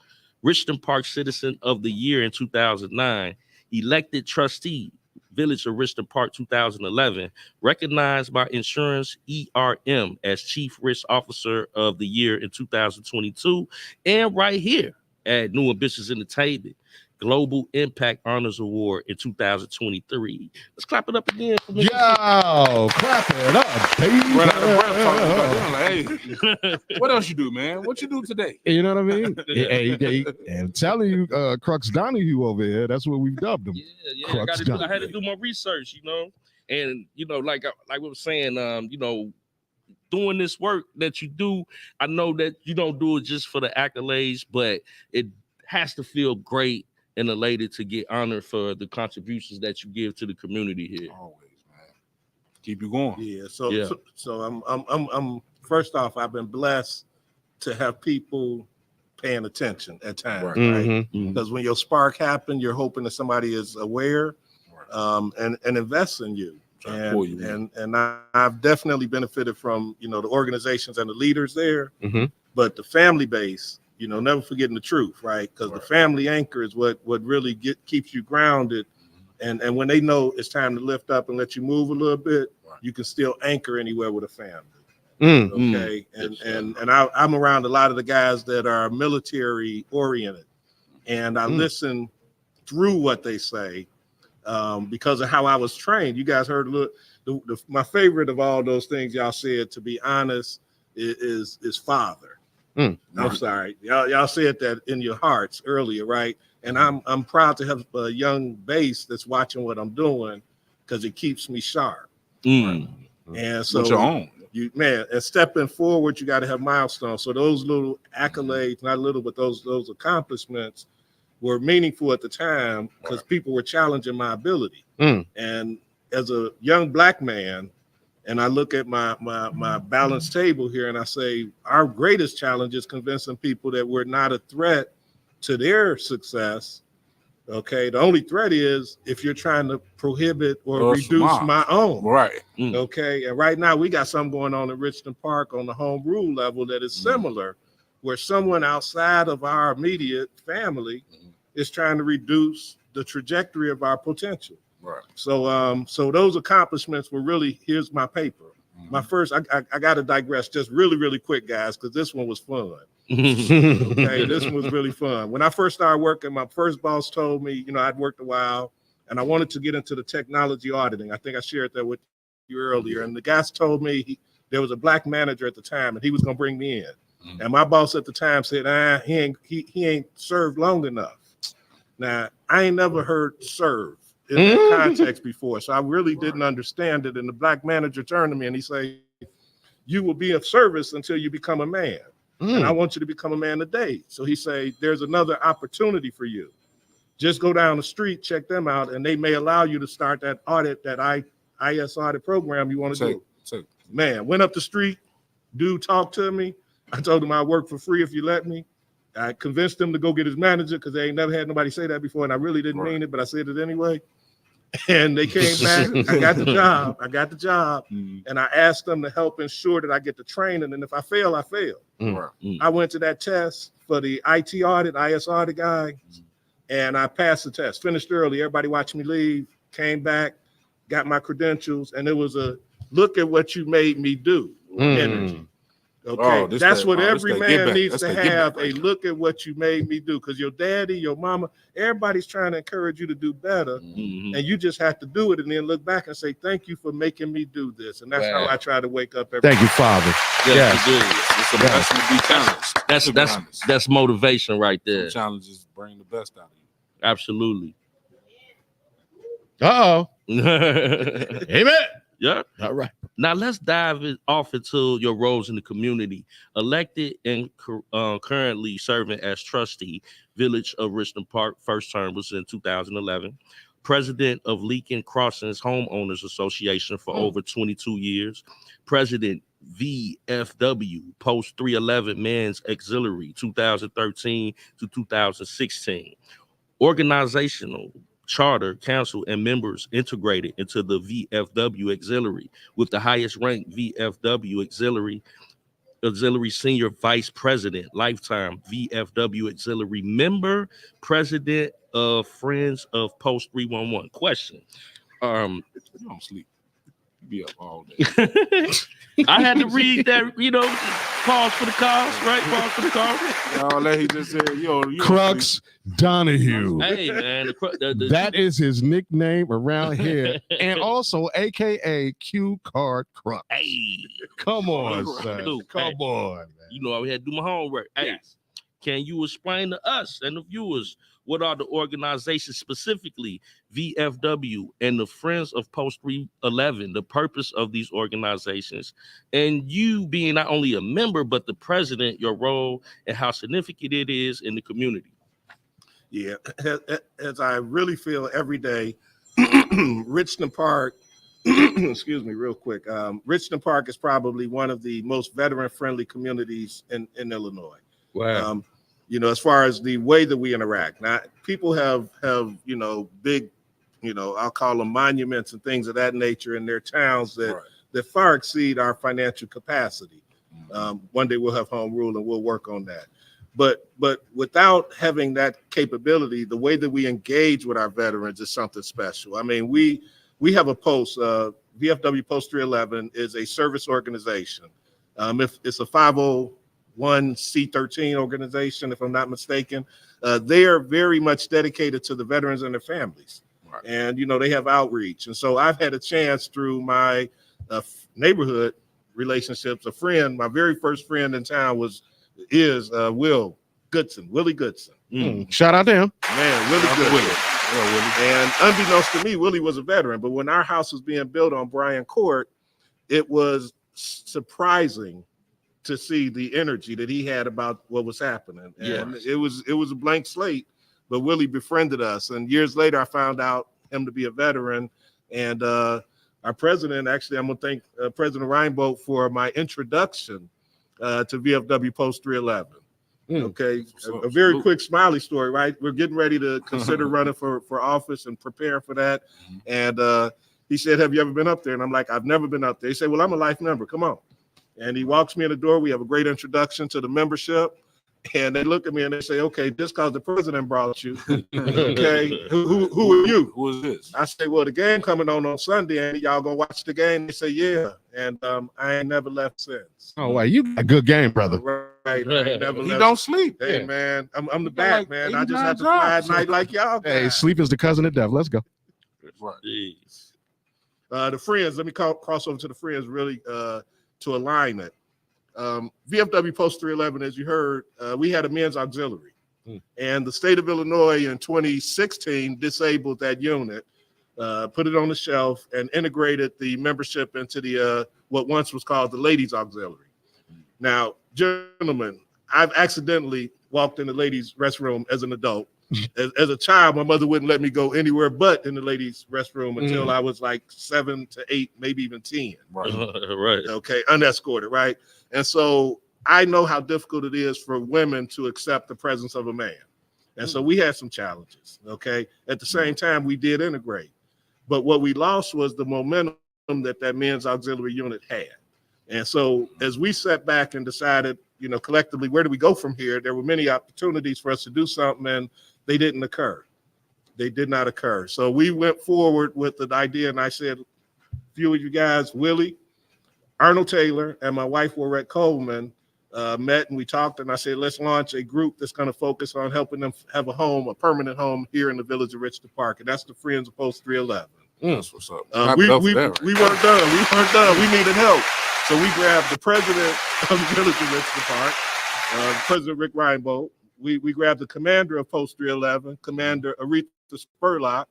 Richton Park Citizen of the Year in 2009, Elected Trustee, Village of Richton Park 2011, recognized by Insurance ERM as Chief Risk Officer of the Year in 2022, and right here at New Business Entertainment, Global Impact Honors Award in 2023. Let's clap it up again for me. Yo, clap it up, baby. Run out of breath. Hey, what else you do, man? What you do today? You know what I mean? Hey, I'm telling you, Crux Donahue over here. That's what we've dubbed him. Yeah. I had to do my research, and like we were saying, doing this work that you do, I know that you don't do it just for the accolades, but it has to feel great and elated to get honored for the contributions that you give to the community here. Always, man. Keep you going. Yeah. So I'm first off, I've been blessed to have people paying attention at times, right? Mm-hmm. Because when your spark happens, you're hoping that somebody is aware, and invests in you. And I've definitely benefited from the organizations and the leaders there, but the family base. Never forgetting the truth, right? Because the family anchor is what really keeps you grounded. And when they know it's time to lift up and let you move a little bit, you can still anchor anywhere with a family. Okay. And I'm around a lot of the guys that are military oriented, and I listen through what they say because of how I was trained. You guys heard my favorite of all those things y'all said, to be honest, is father. I'm sorry. Y'all said that in your hearts earlier, right? And I'm proud to have a young base that's watching what I'm doing because it keeps me sharp. And so your own. And stepping forward, you got to have milestones. So those little accolades, not little, but those accomplishments were meaningful at the time because people were challenging my ability. And as a young Black man, and I look at my balance table here and I say, our greatest challenge is convincing people that we're not a threat to their success. Okay. The only threat is if you're trying to prohibit or reduce my own. Right. Okay. And right now we got something going on in Richton Park on the home rule level that is similar, where someone outside of our immediate family is trying to reduce the trajectory of our potential. Right. So so those accomplishments were really, here's my paper. My first, I got to digress just really quick, guys, because this one was fun. Okay, this one was really fun. When I first started working, my first boss told me, you know, I'd worked a while and I wanted to get into the technology auditing. I think I shared that with you earlier. And the guys told me there was a black manager at the time and he was going to bring me in. And my boss at the time said, he ain't served long enough. Now, I ain't never heard serve in that context before. So I really didn't understand it. And the black manager turned to me and he said, you will be of service until you become a man. And I want you to become a man today. So he said, there's another opportunity for you. Just go down the street, check them out, and they may allow you to start that audit, that IS audit program you want to do. Man, went up the street, dude talked to me. I told him I'd work for free if you let me. I convinced him to go get his manager because they ain't never had nobody say that before, and I really didn't mean it, but I said it anyway. And they came back. I got the job. And I asked them to help ensure that I get the training. And if I fail, I fail. I went to that test for the IT audit, IS audit guy, and I passed the test. Finished early. Everybody watched me leave. Came back, got my credentials, and it was a look at what you made me do. Energy. Okay, that's what every man needs to have, a look at what you made me do, because your daddy, your mama, everybody's trying to encourage you to do better, and you just have to do it and then look back and say, thank you for making me do this. And that's how I try to wake up every day. Thank you, Father. Yes, It's a blessing to be challenged. That's motivation right there. Some challenges bring the best out of you. Absolutely. Amen. Yeah. All right. Now let's dive off into your roles in the community. Elected and currently serving as trustee, Village of Richland Park. First term was in 2011. President of Leakin Crossings Homeowners Association for over 22 years. President VFW Post 311 Men's Auxiliary 2013 to 2016. Organizational charter, council, and members integrated into the VFW Auxiliary, with the highest ranked VFW Auxiliary Senior Vice President, lifetime VFW Auxiliary member, president of Friends of Post 311. Question. You don't sleep. You be up all day. I had to read that, pause for the cause, right? Pause for the cause. All that he just said, Crux Donahue. Hey, man. That is his nickname around here. And also, AKA Q Card Crux. Hey. Come on, son. Come on, man. You know, I had to do my homework. Hey, can you explain to us and the viewers what are the organizations, specifically VFW and the Friends of Post 311, the purpose of these organizations, and you being not only a member, but the president, your role and how significant it is in the community? Yeah, as I really feel every day, Richland Park, excuse me, real quick. Richland Park is probably one of the most veteran-friendly communities in Illinois. Wow. As far as the way that we interact. Now, people have big, I'll call them monuments and things of that nature in their towns that far exceed our financial capacity. One day we'll have home rule and we'll work on that. But without having that capability, the way that we engage with our veterans is something special. I mean, we have a post, VFW Post 311 is a service organization. If it's a 501c13 organization, if I'm not mistaken, they are very much dedicated to the veterans and their families. Right. And, they have outreach. And so I've had a chance through my neighborhood relationships, my very first friend in town is Willie Goodson. Shout out to him. Man, Willie Goodson. And unbeknownst to me, Willie was a veteran. But when our house was being built on Bryan Court, it was surprising to see the energy that he had about what was happening. And it was a blank slate, but Willie befriended us. And years later, I found out him to be a veteran. And our president, actually, I'm going to thank President Reinbold for my introduction to VFW Post 311. Okay, a very quick smiley story, right? We're getting ready to consider running for office and prepare for that. And he said, have you ever been up there? And I'm like, I've never been up there. He said, well, I'm a life member. Come on. And he walks me in the door. We have a great introduction to the membership. And they look at me and they say, okay, just because the president brought you, okay, who are you? Who is this? I say, well, the game coming on Sunday, and y'all gonna watch the game? They say, yeah. And I ain't never left since. Oh, wow, you got a good game, brother. Right. I ain't never He left. don't sleep. Hey, Yeah. man, I'm the got back, like man. I just 89 have to fly at jobs. night like y'all. Hey, guys. sleep is the cousin of death. Let's go. Right. Jeez. The friends, let me cross over to the friends really to align it. VFW Post 311, as you heard, we had a men's auxiliary. And the state of Illinois in 2016 disabled that unit, put it on the shelf, and integrated the membership into the what once was called the ladies' auxiliary. Now, gentlemen, I've accidentally walked in the ladies' restroom as an adult. As a child, my mother wouldn't let me go anywhere but in the ladies' restroom until I was like 7 to 8, maybe even 10. Right. Right. Okay, unescorted, right? And so I know how difficult it is for women to accept the presence of a man. And so we had some challenges, okay? At the same time, we did integrate. But what we lost was the momentum that men's auxiliary unit had. And so as we sat back and decided, collectively, where do we go from here? There were many opportunities for us to do something, and they didn't occur. They did not occur. So we went forward with the idea, and I said, a few of you guys, Willie, Arnold Taylor, and my wife Warrette Coleman met, and we talked, and I said, let's launch a group that's going to focus on helping them have a permanent home here in the village of Richton Park, and that's the Friends of Post 311. That's what's up. We weren't done. We needed help. So we grabbed the president of the village of Richton Park, President Rick Reinbold. We grabbed the commander of Post 311, Commander Aretha Spurlock,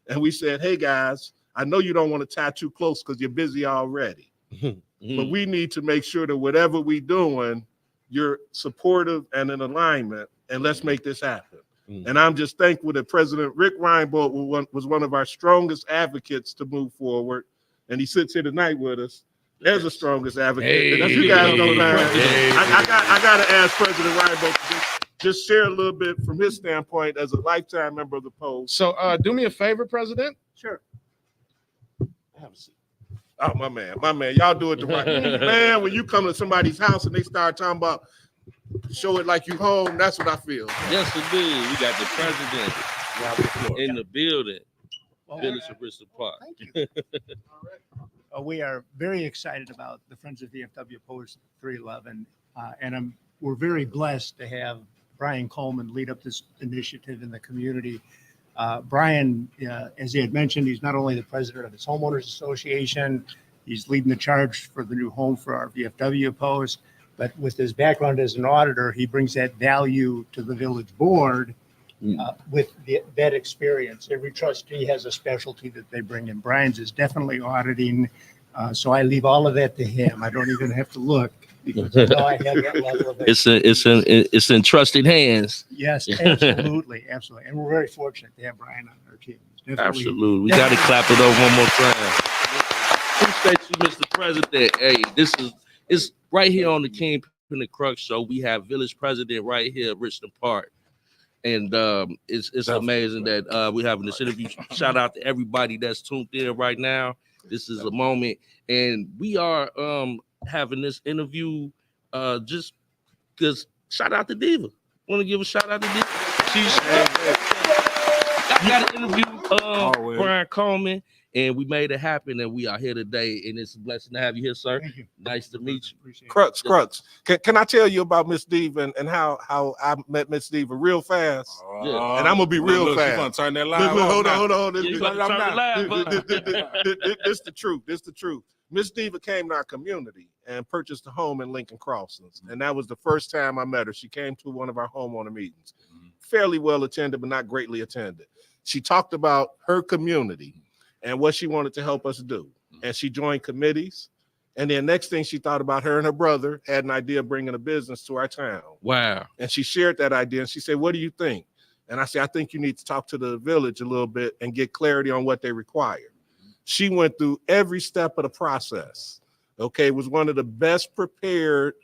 and we said, hey, guys, I know you don't want to tie too close because you're busy already. But we need to make sure that whatever we're doing, you're supportive and in alignment, and let's make this happen. And I'm just thankful that President Rick Reinbold was one of our strongest advocates to move forward, and he sits here tonight with us as the strongest advocate. Hey, and if you guys don't mind, hey. I got to ask President Reinbold to just share a little bit from his standpoint as a lifetime member of the Post. So do me a favor, President. Sure. Have a seat. Oh, my man, y'all do it the right way. Man, when you come to somebody's house and they start talking about show it like you home, that's what I feel. Yes, indeed. We got the president in the building. Village of Richton Park. We are very excited about the Friends of VFW Post 311, and we're very blessed to have Brian Coleman lead up this initiative in the community. Brian, as he had mentioned, he's not only the president of his homeowners association, he's leading the charge for the new home for our VFW post, but with his background as an auditor, he brings that value to the village board with that experience. Every trustee has a specialty that they bring in. Brian's is definitely auditing, so I leave all of that to him. I don't even have to look because I know I have that level of It's in trusted hands. Yes, absolutely. And we're very fortunate to have Brian on our team. Absolutely. We got to clap it up one more time. Appreciate you, Mr. President. Hey, it's right here on the Kingpen and Crux show. We have Village President right here at Richton Park. And it's amazing that we're having this interview. Shout out to everybody that's tuned in right now. This is a moment. And we are having this interview just because shout out to Diva. Want to give a shout out to Diva. I got an interview Brian Coleman, and we made it happen, and we are here today, and it's a blessing to have you here, sir. Thank you. Nice to meet you. Crux. Can I tell you about Miss Diva and how I met Miss Diva real fast? Yeah. And I'm gonna be real fast. You gonna turn that live Look, off hold now. on. You gotta turn it live, bud. This the truth. Miss Diva came to our community and purchased a home in Lincoln Crossings, and that was the first time I met her. She came to one of our homeowner meetings, fairly well attended, but not greatly attended. She talked about her community and what she wanted to help us do, and she joined committees. And then next thing she thought about, her and her brother had an idea of bringing a business to our town. Wow. And she shared that idea, and she said, what do you think? And I said, I think you need to talk to the village a little bit and get clarity on what they require. She went through every step of the process. Okay, was one of the best prepared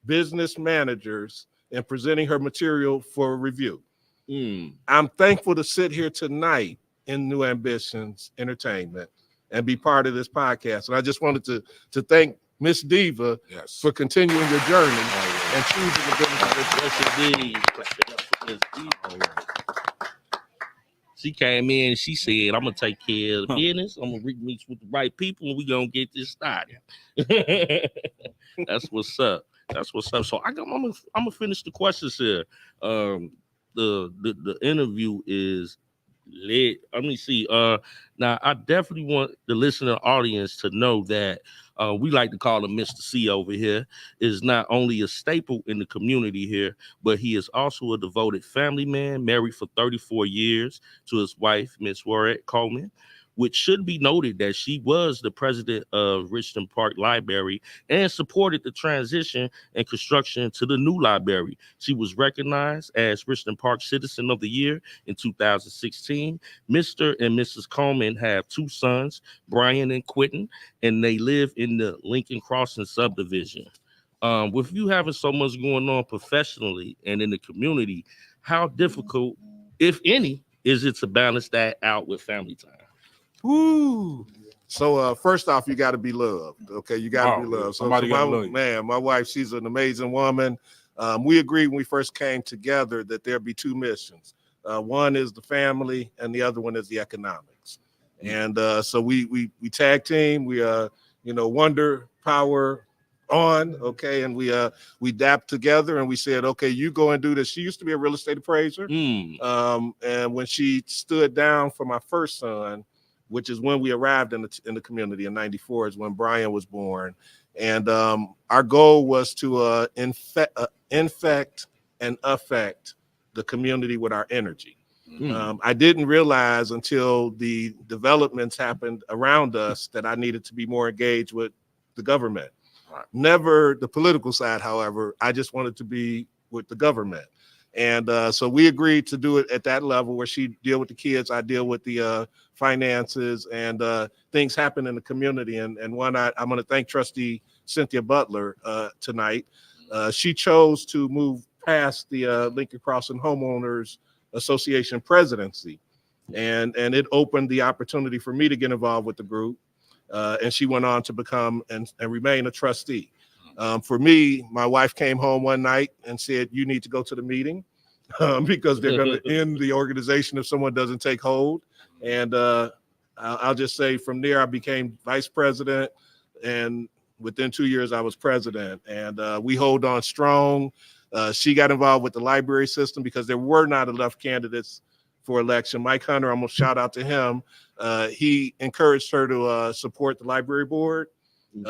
business managers in presenting her material for review. I'm thankful to sit here tonight in New Ambitions Entertainment and be part of this podcast. And I just wanted to thank Miss Diva for continuing your journey and choosing the benefit of SMD. Clap it up for Miss D. She came in and she said, I'm gonna take care of the business. I'm gonna reach with the right people and we're gonna get this started. That's what's up. That's what's up. So I'm gonna finish the questions here. The interview is lit. Let me see. Now I definitely want the listener audience to know that we like to call him Mr. C over here, is not only a staple in the community here, but he is also a devoted family man, married for 34 years to his wife, Miss Warrette Coleman, which should be noted that she was the president of Richmond Park Library and supported the transition and construction to the new library. She was recognized as Richmond Park Citizen of the Year in 2016. Mr. and Mrs. Coleman have 2 sons, Brian and Quentin, and they live in the Lincoln Crossing subdivision. With you having so much going on professionally and in the community, how difficult, if any, is it to balance that out with family time? Woo. So first off, you got to be loved. Okay, you got to be loved. So somebody gotta love you. man, my wife, she's an amazing woman. We agreed when we first came together that there'd be 2 missions. One is the family, and the other one is the economics. And so we tag team. We wonder power on. Okay, and we dapped together, and we said, okay, you go and do this. She used to be a real estate appraiser. And when she stood down for my first son, which is when we arrived in the community in '94, is when Brian was born. And our goal was to infect and affect the community with our energy. I didn't realize until the developments happened around us that I needed to be more engaged with the government. Right. Never the political side, however. I just wanted to be with the government. And so we agreed to do it at that level where she deal with the kids, I deal with the finances, and things happen in the community. And one, I'm going to thank Trustee Cynthia Butler tonight. She chose to move past the Lincoln Crossing Homeowners Association presidency. And it opened the opportunity for me to get involved with the group. And she went on to become and remain a trustee. For me, my wife came home one night and said, you need to go to the meeting because they're going to end the organization if someone doesn't take hold. And I'll just say from there, I became vice president. And within 2 years, I was president. And we hold on strong. She got involved with the library system because there were not enough candidates for election. Mike Hunter, I'm going to shout out to him. He encouraged her to support the library board.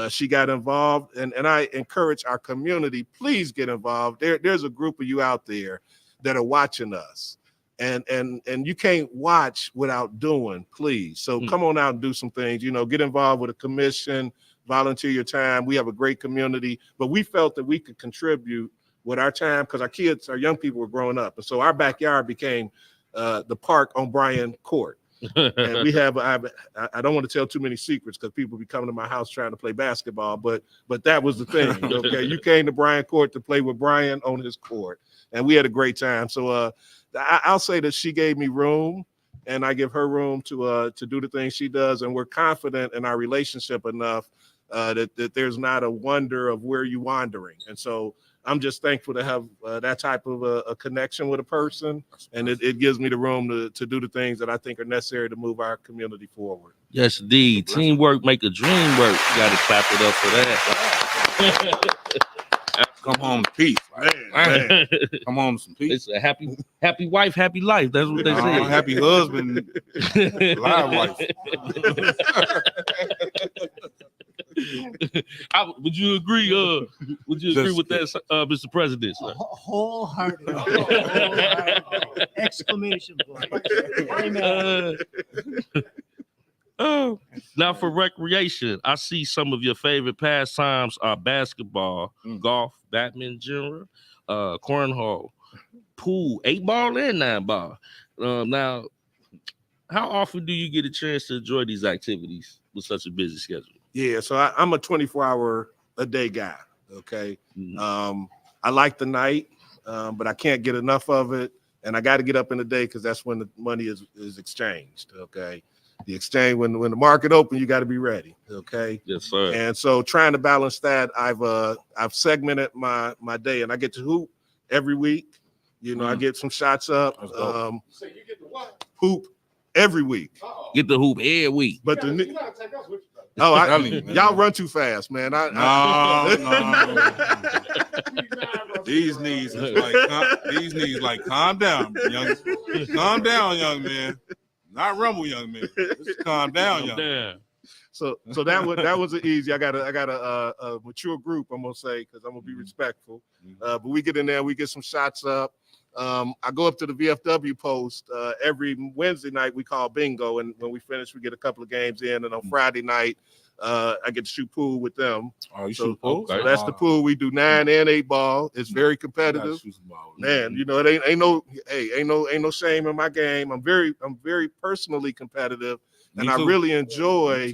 She got involved, and I encourage our community, please get involved. There's a group of you out there that are watching us, and you can't watch without doing, please. So come on out and do some things, get involved with a commission, volunteer your time. We have a great community, but we felt that we could contribute with our time because our young people were growing up. And so our backyard became the park on Bryan Court. And we have, I don't want to tell too many secrets because people be coming to my house trying to play basketball, but that was the thing. Okay, you came to Bryan Court to play with Brian on his court, and we had a great time. So I'll say that she gave me room, and I give her room to do the things she does, and we're confident in our relationship enough that there's not a wonder of where you wandering. And so I'm just thankful to have that type of a connection with a person, and it gives me the room to do the things that I think are necessary to move our community forward. Yes, indeed. Teamwork make a dream work. You got to clap it up for that. Come home to peace. Man. Come home to some peace. It's a happy wife, happy life. That's what they say. Happy husband, live wife. Would you agree? Would you agree with that, Mr. President? Sir? Wholeheartedly. Exclamation point. Amen. Now for recreation, I see some of your favorite pastimes are basketball, golf, badminton, cornhole, pool, 8-ball and 9-ball. Now, how often do you get a chance to enjoy these activities with such a busy schedule? Yeah, so I'm a 24-hour-a-day guy, okay? I like the night, but I can't get enough of it, and I got to get up in the day because that's when the money is exchanged, okay? The exchange, when the market open, you got to be ready. Okay. Yes, sir. And so trying to balance that, I've segmented my day, and I get to hoop every week. You know, I get some shots up. So you get the what? Hoop every week. Get the hoop every week. But you the take us with you. y'all run too fast, man. No. These knees is like calm down, young. Calm down, young man. Not rumble, young man. Just calm down, young man. So that was an easy. I got a mature group, I'm gonna say, because I'm gonna be respectful. But we get in there, we get some shots up. I go up to the VFW post every Wednesday night. We call bingo, and when we finish, we get a couple of games in. And on Friday night, I get to shoot pool with them. Oh, you shoot pool? So that's the pool. We do 9 and 8 ball. It's very competitive. Man, you know, it ain't no shame in my game. I'm very personally competitive, and I really enjoy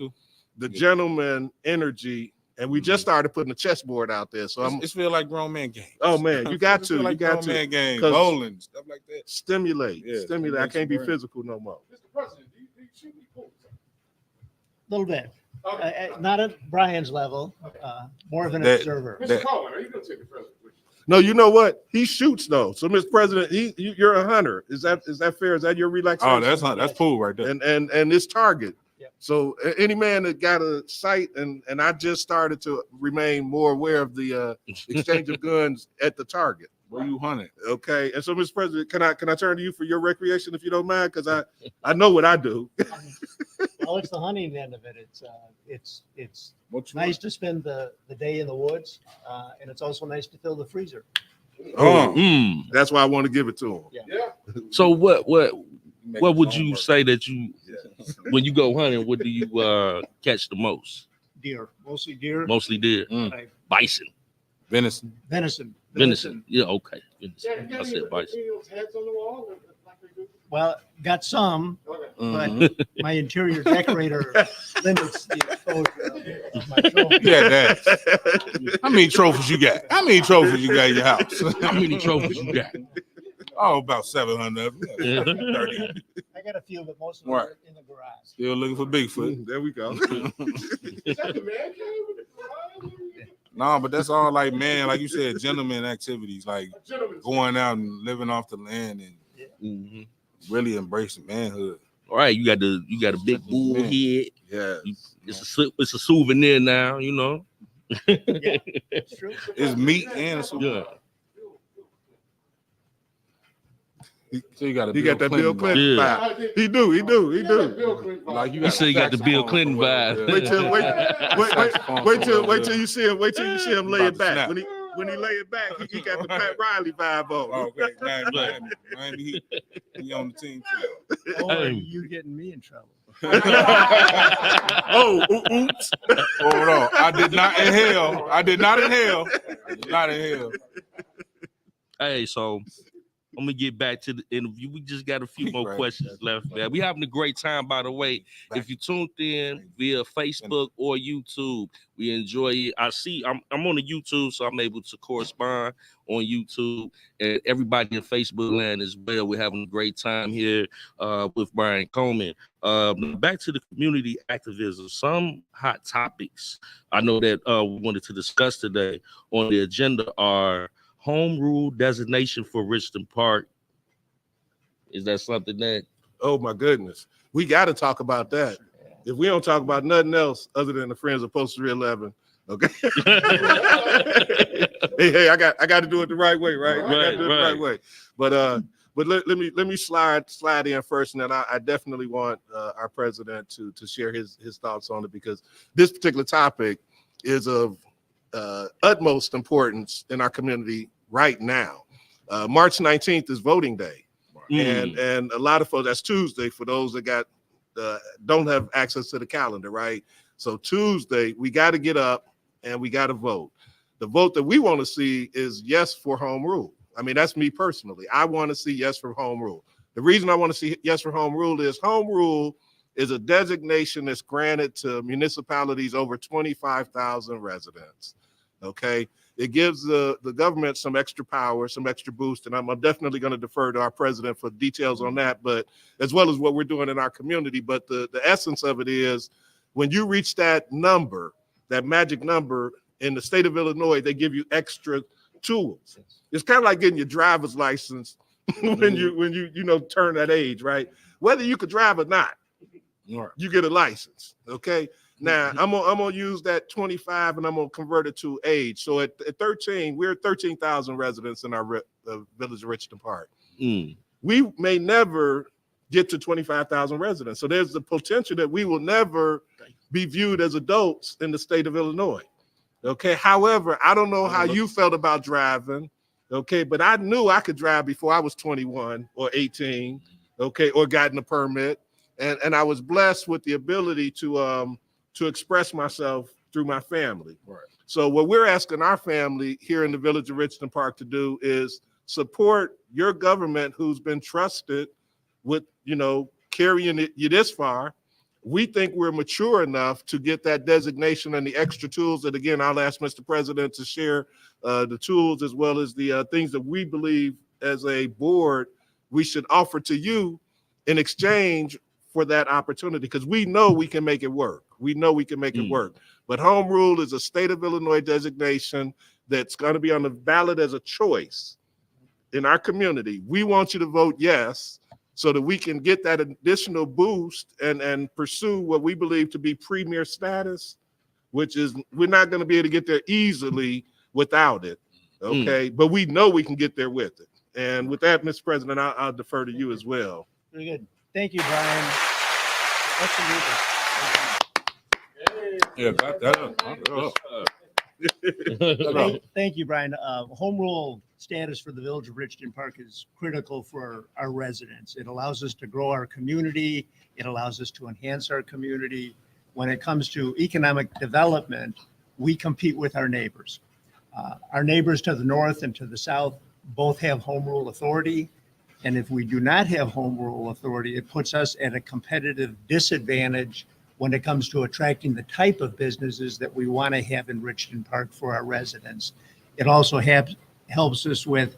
the gentleman energy. And we just started putting the chessboard out there. So it's feel like grown man games. Oh man, you got to, like you got grown man to. games, bowling, stuff like that. Stimulate. Yeah, I can't be physical no more. Mr. President, do you shoot me pool? A little bit. Okay. Not at Brian's level, more of an That- observer. Mr. Coleman, are you going to take the president with you? No, you know what? He shoots though. So, Mr. President, you're a hunter. Is that fair? Is that your relaxation? Oh, that's pool right there. And it's target. Yep. So any man that got a sight, and I just started to remain more aware of the exchange of guns at the target. Where you hunting? Okay. And so, Mr. President, can I turn to you for your recreation if you don't mind? Because I know what I do. Well, it's the hunting end of it. It's What you nice to spend the day in the woods, and it's also nice to fill the freezer. Mm. That's why I want to give it to him. Yeah. So what would you say that you when you go hunting? What do you catch the most? Deer, mostly deer. Mostly deer, Right. bison, Venison. Venison. Yeah, okay. Venison. I said bison. Heads on the wall like they do? Well, got some, Okay. but my interior decorator limits the exposure of my trophy. Yeah, that. How many trophies you got? How many trophies you got in your house? How many trophies you got? Oh, about 700 of them. 30. I got a few, but most of them Right. are in the garage. Still looking for Bigfoot. There we go. Is that the man cave? No, but that's all like, man, like you said, gentleman activities, like A gentleman's going out and living off the land and Mhm. really embracing manhood. All right, you got a big bull Man. head. Yeah. It's a souvenir now, you know. Yeah, it's true. It's meat and a Yeah. So you got He got that Bill Clinton Yeah. vibe. He do. Like You say you got the Bill Clinton vibe. Wait till you see him. Wait till you see him lay it back. When he lay it back, he got the Pat Riley vibe on. Okay, Miami, he on the team too. Or you getting me in trouble. Oops. Hold on. I did not inhale. Hey, so I'm gonna get back to the interview. We just got a few more Right. questions left, man. We having a great time, by the way. If you tuned in via Facebook or YouTube, we enjoy it. I'm on the YouTube, so I'm able to correspond on YouTube, and everybody in Facebook land as well. We're having a great time here with Brian Coleman. Back to the community activism. Some hot topics I know that we wanted to discuss today on the agenda are home rule designation for Richmond Park. Is that something that Oh my goodness. We got to talk about that. If we don't talk about nothing else other than the Friends of Post 311, okay. hey, I got to do it the right way, right? I got to do it the right way. But let me slide in first, and then I definitely want our president to share his thoughts on it, because this particular topic is of utmost importance in our community right now. March 19th is voting day. And a lot of folks, that's Tuesday for those that don't have access to the calendar, right? So Tuesday, we got to get up and we got to vote. The vote that we want to see is yes for home rule. I mean, that's me personally. I want to see yes for home rule. The reason I want to see yes for home rule is a designation that's granted to municipalities over 25,000 residents. Okay, it gives the government some extra power, some extra boost, and I'm definitely going to defer to our president for details on that, but as well as what we're doing in our community. But the essence of it is, when you reach that number, that magic number in the state of Illinois, they give you extra tools. It's kind of like getting your driver's license when you turn that age, right? Whether you could drive or not, you get a license. Okay. Now I'm gonna use that 25 and I'm gonna convert it to age. So at 13, we're 13,000 residents in our village of Richton Park. We may never get to 25,000 residents. So there's the potential that we will never be viewed as adults in the state of Illinois. Okay. However, I don't know how you felt about driving. Okay, but I knew I could drive before I was 21 or 18. Okay, or gotten a permit, and I was blessed with the ability to express myself through my family. Right. So what we're asking our family here in the village of Richton Park to do is support your government, who's been trusted with, carrying you this far. We think we're mature enough to get that designation and the extra tools that, again, I'll ask Mr. President to share the tools as well as the things that we believe as a board we should offer to you in exchange for that opportunity, because we know we can make it work. We know we can make it work. But home rule is a state of Illinois designation that's going to be on the ballot as a choice in our community. We want you to vote yes, so that we can get that additional boost and pursue what we believe to be premier status, which is we're not going to be able to get there easily without it. Okay, but we know we can get there with it. And with that, Mr. President, I'll defer to you as well. Very good. Thank you, Brian. Yeah, Thank you, Brian. Home rule status for the village of Richton Park is critical for our residents. It allows us to grow our community. It allows us to enhance our community. When it comes to economic development, we compete with our neighbors. Our neighbors to the north and to the south both have home rule authority. And if we do not have home rule authority, it puts us at a competitive disadvantage when it comes to attracting the type of businesses that we want to have in Richton Park for our residents. It also helps us with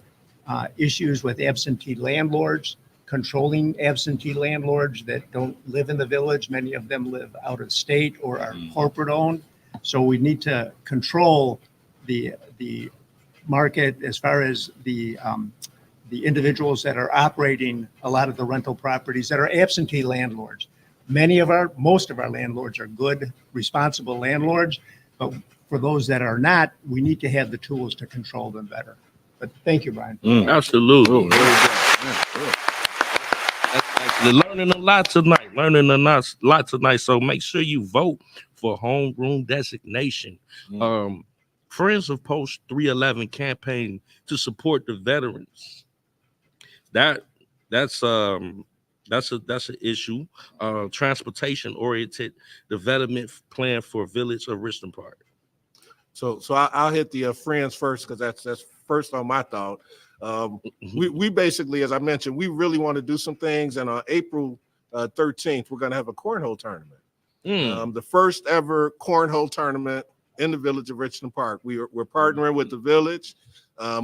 issues with absentee landlords, controlling absentee landlords that don't live in the village. Many of them live out of state or are corporate owned. So we need to control the market as far as the individuals that are operating a lot of the rental properties that are absentee landlords. Most of our landlords are good, responsible landlords, but for those that are not, we need to have the tools to control them better. But thank you, Brian. Absolutely. Learning a lot tonight. So make sure you vote for homeroom designation. Friends of Post 311 campaign to support the veterans. That's an issue. Transportation oriented development plan for village of Richton Park. So I'll hit the friends first, because that's first on my thought. We basically, as I mentioned, we really want to do some things, and on April 13th, we're going to have a cornhole tournament. The first ever cornhole tournament in the village of Richton Park. We're partnering with the village.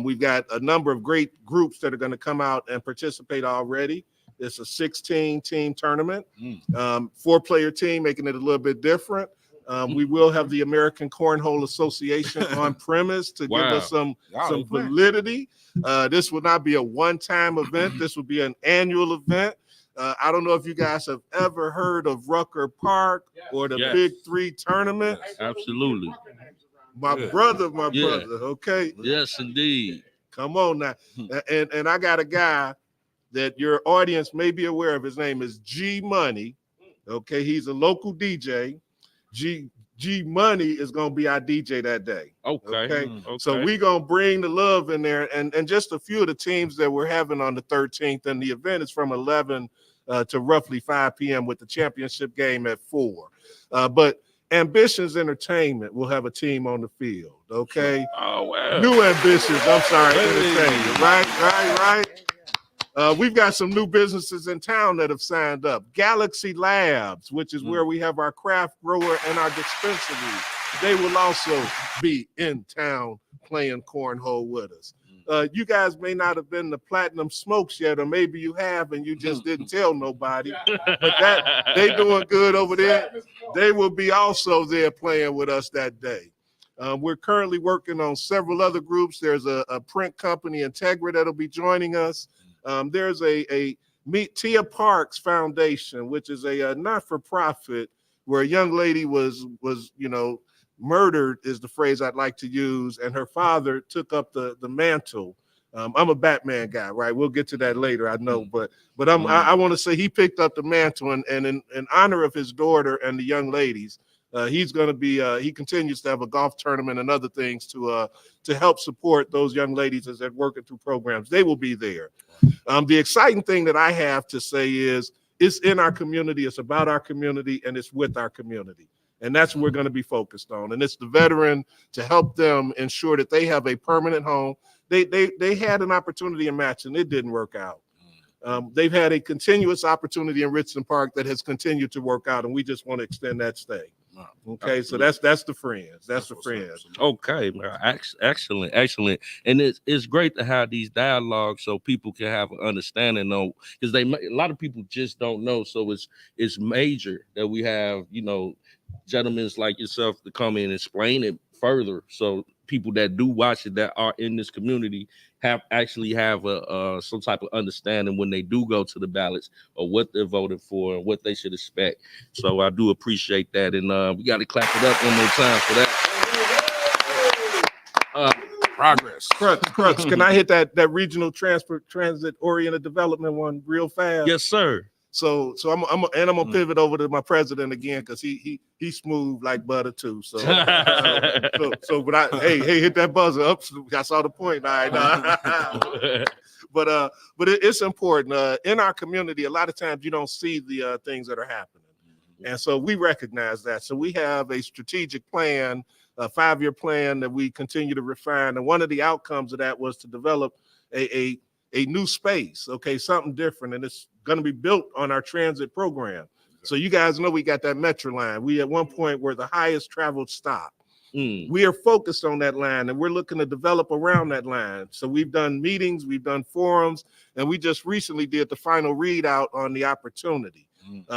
We've got a number of great groups that are going to come out and participate already. It's a 16-team tournament, 4-player team, making it a little bit different. We will have the American Cornhole Association on premise to give us some validity. This will not be a one-time event. This will be an annual event. I don't know if you guys have ever heard of Rucker Park or the Big Three tournament. Absolutely. My brother, okay? Yes, indeed. Come on now. And I got a guy that your audience may be aware of. His name is G Money. Okay, he's a local DJ. G Money is going to be our DJ that day. Okay. So we're going to bring the love in there, and just a few of the teams that we're having on the 13th, and the event is from 11 to roughly 5 p.m. with the championship game at 4. But Ambitions Entertainment will have a team on the field. Okay. Oh, wow. New Ambitions. I'm sorry. Entertainment. Right. We've got some new businesses in town that have signed up. Galaxy Labs, which is where we have our craft grower and our dispensary they will also be in town playing cornhole with us. You guys may not have been the Platinum Smokes yet, or maybe you have and you just didn't tell nobody. But that they doing good over there. They will be also there playing with us that day. We're currently working on several other groups. There's a print company, Integra, that'll be joining us. There's a Meet Tia Parks Foundation, which is a not-for-profit where a young lady was murdered, is the phrase I'd like to use, and her father took up the mantle. I'm a Batman guy, right? We'll get to that later, I know, but I want to say he picked up the mantle, and in honor of his daughter and the young ladies, he's going to be he continues to have a golf tournament and other things to help support those young ladies as they're working through programs. They will be there. The exciting thing that I have to say is it's in our community, it's about our community, and it's with our community. And that's what we're going to be focused on. And it's the veteran to help them ensure that they have a permanent home. They had an opportunity in Matching, it didn't work out. They've had a continuous opportunity in Richland Park that has continued to work out, and we just want to extend that stay. Okay, so that's the friends. That's the friends. Okay, excellent. And it's great to have these dialogues so people can have an understanding on, because a lot of people just don't know. So it's major that we have, gentlemen like yourself to come in and explain it further, so people that do watch it that are in this community have some type of understanding when they do go to the ballots or what they're voting for and what they should expect. So I do appreciate that, and we got to clap it up one more time for that. Progress. Crux, can I hit that regional transit oriented development one real fast? Yes, sir. So I'm gonna pivot over to my president again, because he's smooth like butter too. So but hey, hit that buzzer up. I saw the point. All right. But it's important in our community. A lot of times you don't see the things that are happening, and so we recognize that. So we have a strategic plan, a 5-year plan that we continue to refine. And one of the outcomes of that was to develop a new space, okay, something different, and it's going to be built on our transit program. So you guys know we got that Metro line. We at one point were the highest traveled stop. We are focused on that line, and we're looking to develop around that line. So we've done meetings, we've done forums, and we just recently did the final readout on the opportunity.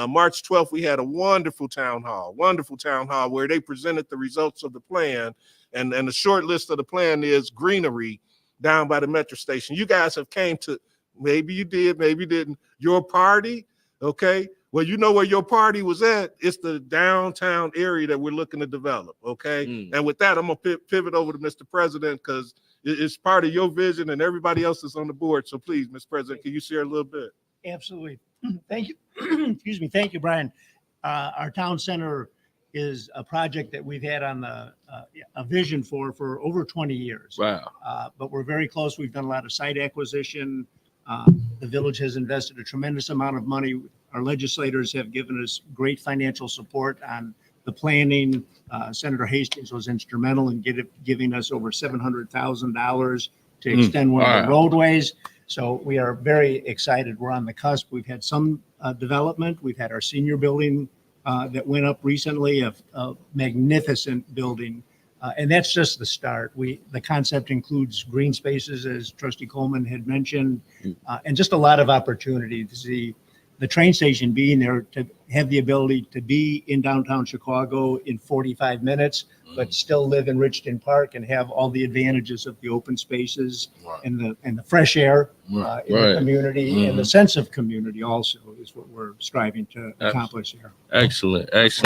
March 12th, we had a wonderful town hall where they presented the results of the plan, and the short list of the plan is greenery down by the metro station. You guys have came to, maybe you did, maybe you didn't, your party, okay? Well, you know where your party was at. It's the downtown area that we're looking to develop, okay? And with that, I'm going to pivot over to Mr. President, because it's part of your vision and everybody else is on the board. So please, Mr. President, can you share a little bit? Absolutely. Thank you. Excuse me. Thank you, Brian. Our town center is a project that we've had on a vision for over 20 years. Wow. But we're very close. We've done a lot of site acquisition. The village has invested a tremendous amount of money. Our legislators have given us great financial support on the planning. Senator Hastings was instrumental in giving us over $700,000 to extend one of the roadways. So we are very excited. We're on the cusp. We've had some development. We've had our senior building that went up recently, a magnificent building. And that's just the start. The concept includes green spaces, as Trustee Coleman had mentioned, and just a lot of opportunity to see the train station being there, to have the ability to be in downtown Chicago in 45 minutes, but still live in Richton Park and have all the advantages of the open spaces and the fresh air in the community, and the sense of community also is what we're striving to accomplish here. Excellent. That's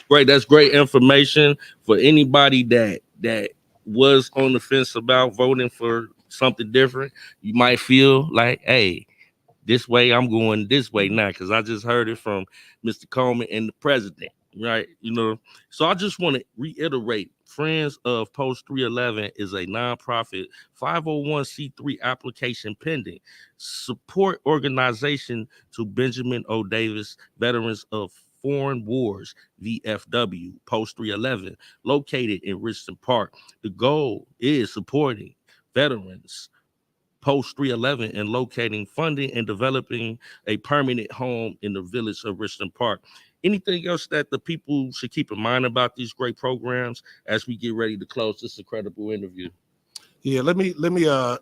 great. That's great information for anybody that was on the fence about voting for something different. You might feel like, hey, this way, I'm going this way now, because I just heard it from Mr. Coleman and the president, right? So I just want to reiterate, Friends of Post 311 is a nonprofit 501c3 application pending. Support organization to Benjamin O. Davis, Veterans of Foreign Wars, VFW, Post 311, located in Richton Park. The goal is supporting veterans Post 311 and locating, funding, and developing a permanent home in the village of Richton Park. Anything else that the people should keep in mind about these great programs as we get ready to close this incredible interview? Yeah, let me a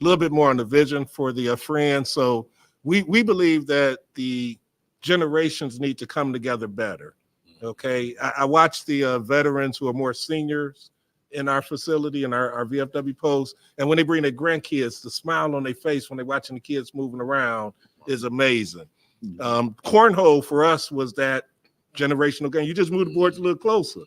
little bit more on the vision for the Friends. So we believe that the generations need to come together better. Okay, I watch the veterans who are more seniors in our facility and our VFW posts, and when they bring their grandkids, the smile on their face when they're watching the kids moving around is amazing. Cornhole for us was that generational game. You just move the boards a little closer.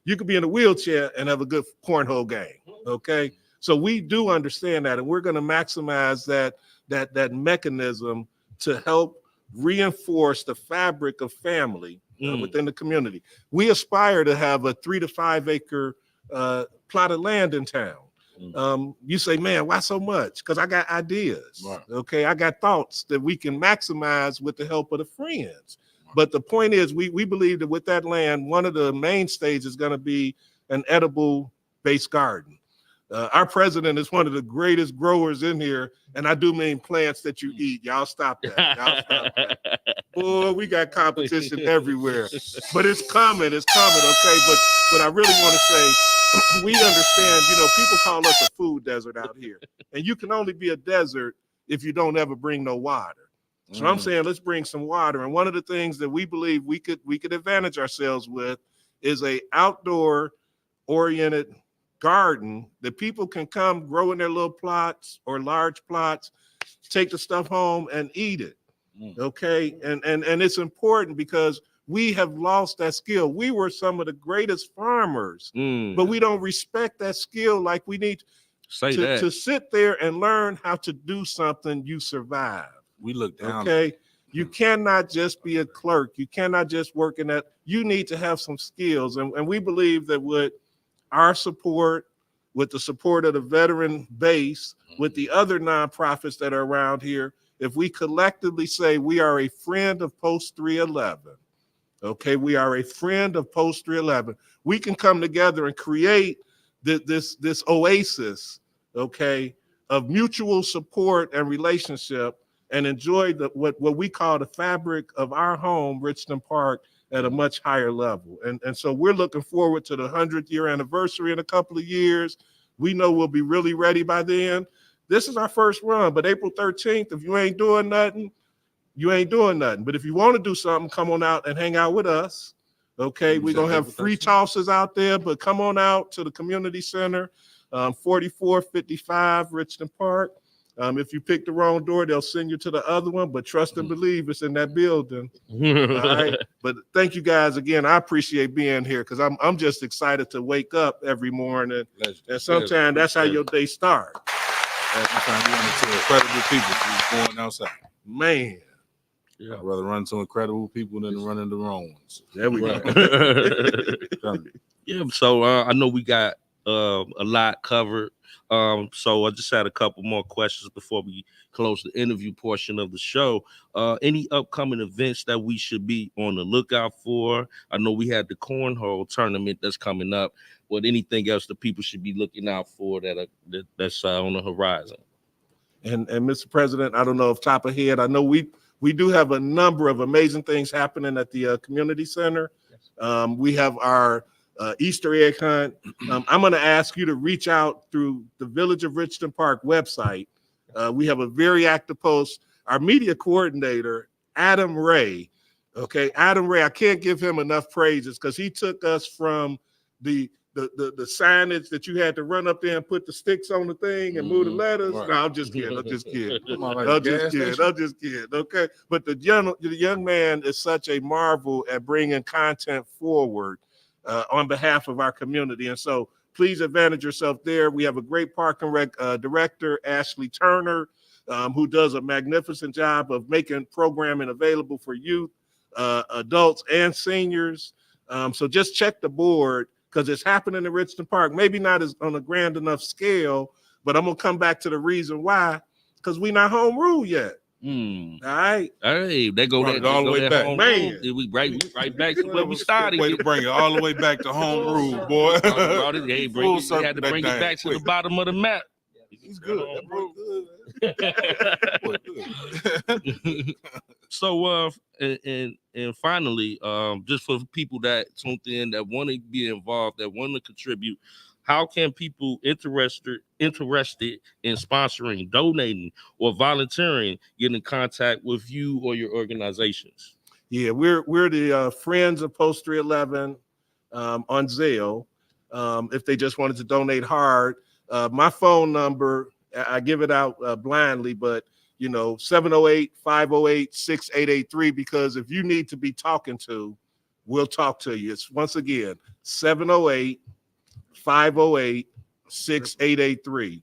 You could be in a wheelchair and have a good cornhole game. Okay, so we do understand that, and we're going to maximize that mechanism to help reinforce the fabric of family within the community. We aspire to have a 3 to 5 acre plot of land in town. You say, man, why so much? Because I got ideas. Right. Okay, I got thoughts that we can maximize with the help of the Friends. Right. But the point is, we believe that with that land, one of the mainstays is going to be an edible based garden. Our president is one of the greatest growers in here, and I do mean plants that you eat. Y'all stop that. Y'all stop that. Boy, we got competition everywhere, but it's coming. It's coming. Okay, but I really want to say, we understand, people call us a food desert out here, and you can only be a desert if you don't ever bring no water. So I'm saying, let's bring some water. And one of the things that we believe we could advantage ourselves with is a outdoor oriented garden that people can come grow in their little plots or large plots, take the stuff home and eat it. Okay. And it's important because we have lost that skill. We were some of the greatest farmers, but we don't respect that skill like we need to sit there and learn how to do something you survive. We look down. Okay. You cannot just be a clerk. You cannot just work in that. You need to have some skills. And we believe that with our support, with the support of the veteran base, with the other nonprofits that are around here, if we collectively say we are a friend of Post 311, okay, we are a friend of Post 311, we can come together and create this oasis, okay, of mutual support and relationship and enjoy what we call the fabric of our home, Richland Park, at a much higher level. And so we're looking forward to the 100th year anniversary in a couple of years. We know we'll be really ready by then. This is our first run, but April 13th, if you ain't doing nothing, you ain't doing nothing. But if you want to do something, come on out and hang out with us. Okay, we're going to have free tosses out there, but come on out to the community center, 4455 Richland Park. If you pick the wrong door, they'll send you to the other one, but trust and believe it's in that building. All right. But thank you guys again. I appreciate being here because I'm just excited to wake up every morning. And sometimes that's how your day starts. Sometimes you run into incredible people who's going outside. Man. Yeah. I'd rather run into incredible people than run into the wrong ones. There we go. Yeah, so I know we got a lot covered. So I just had a couple more questions before we close the interview portion of the show. Any upcoming events that we should be on the lookout for? I know we had the cornhole tournament that's coming up. But anything else that people should be looking out for that's on the horizon? And Mr. President, I don't know if top of head, I know we do have a number of amazing things happening at the community center. We have our Easter egg hunt. I'm going to ask you to reach out through the Village of Richland Park website. We have a very active post. Our media coordinator, Adam Ray. Okay, Adam Ray, I can't give him enough praises because he took us from the signage that you had to run up there and put the sticks on the thing and move the letters. Right. No, I'm just kidding. I'm just kidding. I'm just kidding. Okay, but the young man is such a marvel at bringing content forward on behalf of our community. And so please advantage yourself there. We have a great park and rec director, Ashley Turner, who does a magnificent job of making programming available for youth, adults, and seniors. So just check the board because it's happening in Richland Park. Maybe not as on a grand enough scale, but I'm going to come back to the reason why, because we're not home rule yet. All right. Hey, they go all the way back. Man, we right back to where we started. Way to bring it all the way back to home rule, boy. Hey, we had to bring it back to the bottom of the map. He's good. That boy good. So and finally, just for people that tuned in that want to be involved, that want to contribute, how can people interested in sponsoring, donating, or volunteering get in contact with you or your organizations? Yeah, we're the Friends of Post 311 on Zelle. If they just wanted to donate hard, my phone number, I give it out blindly, but 708-508-6883, because if you need to be talking to, we'll talk to you. It's once again 708-508-6883.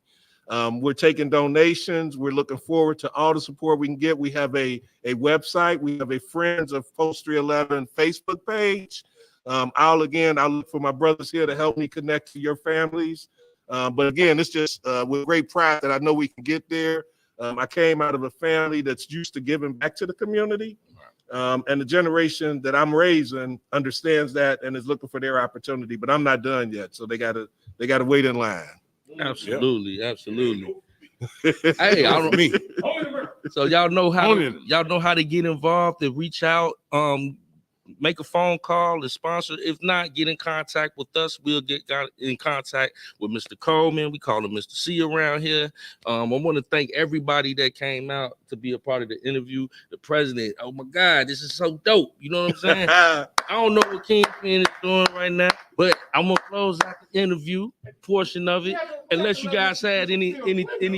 We're taking donations. We're looking forward to all the support we can get. We have a website. We have a Friends of Post 311 Facebook page. I'll look for my brothers here to help me connect to your families. But again, it's just with great pride that I know we can get there. I came out of a family that's used to giving back to the community. And the generation that I'm raising understands that and is looking for their opportunity, but I'm not done yet. So they gotta wait in line. Absolutely. Hey, I don't me. So y'all know how to get involved and reach out. Make a phone call and sponsor. If not, get in contact with us. We'll get in contact with Mr. Coleman. We call him Mr. C around here. I want to thank everybody that came out to be a part of the interview. The president, oh my God, this is so dope. You know what I'm saying? I don't know what Kingpen is doing right now, but I'm gonna close out the interview portion of it. Unless you guys had any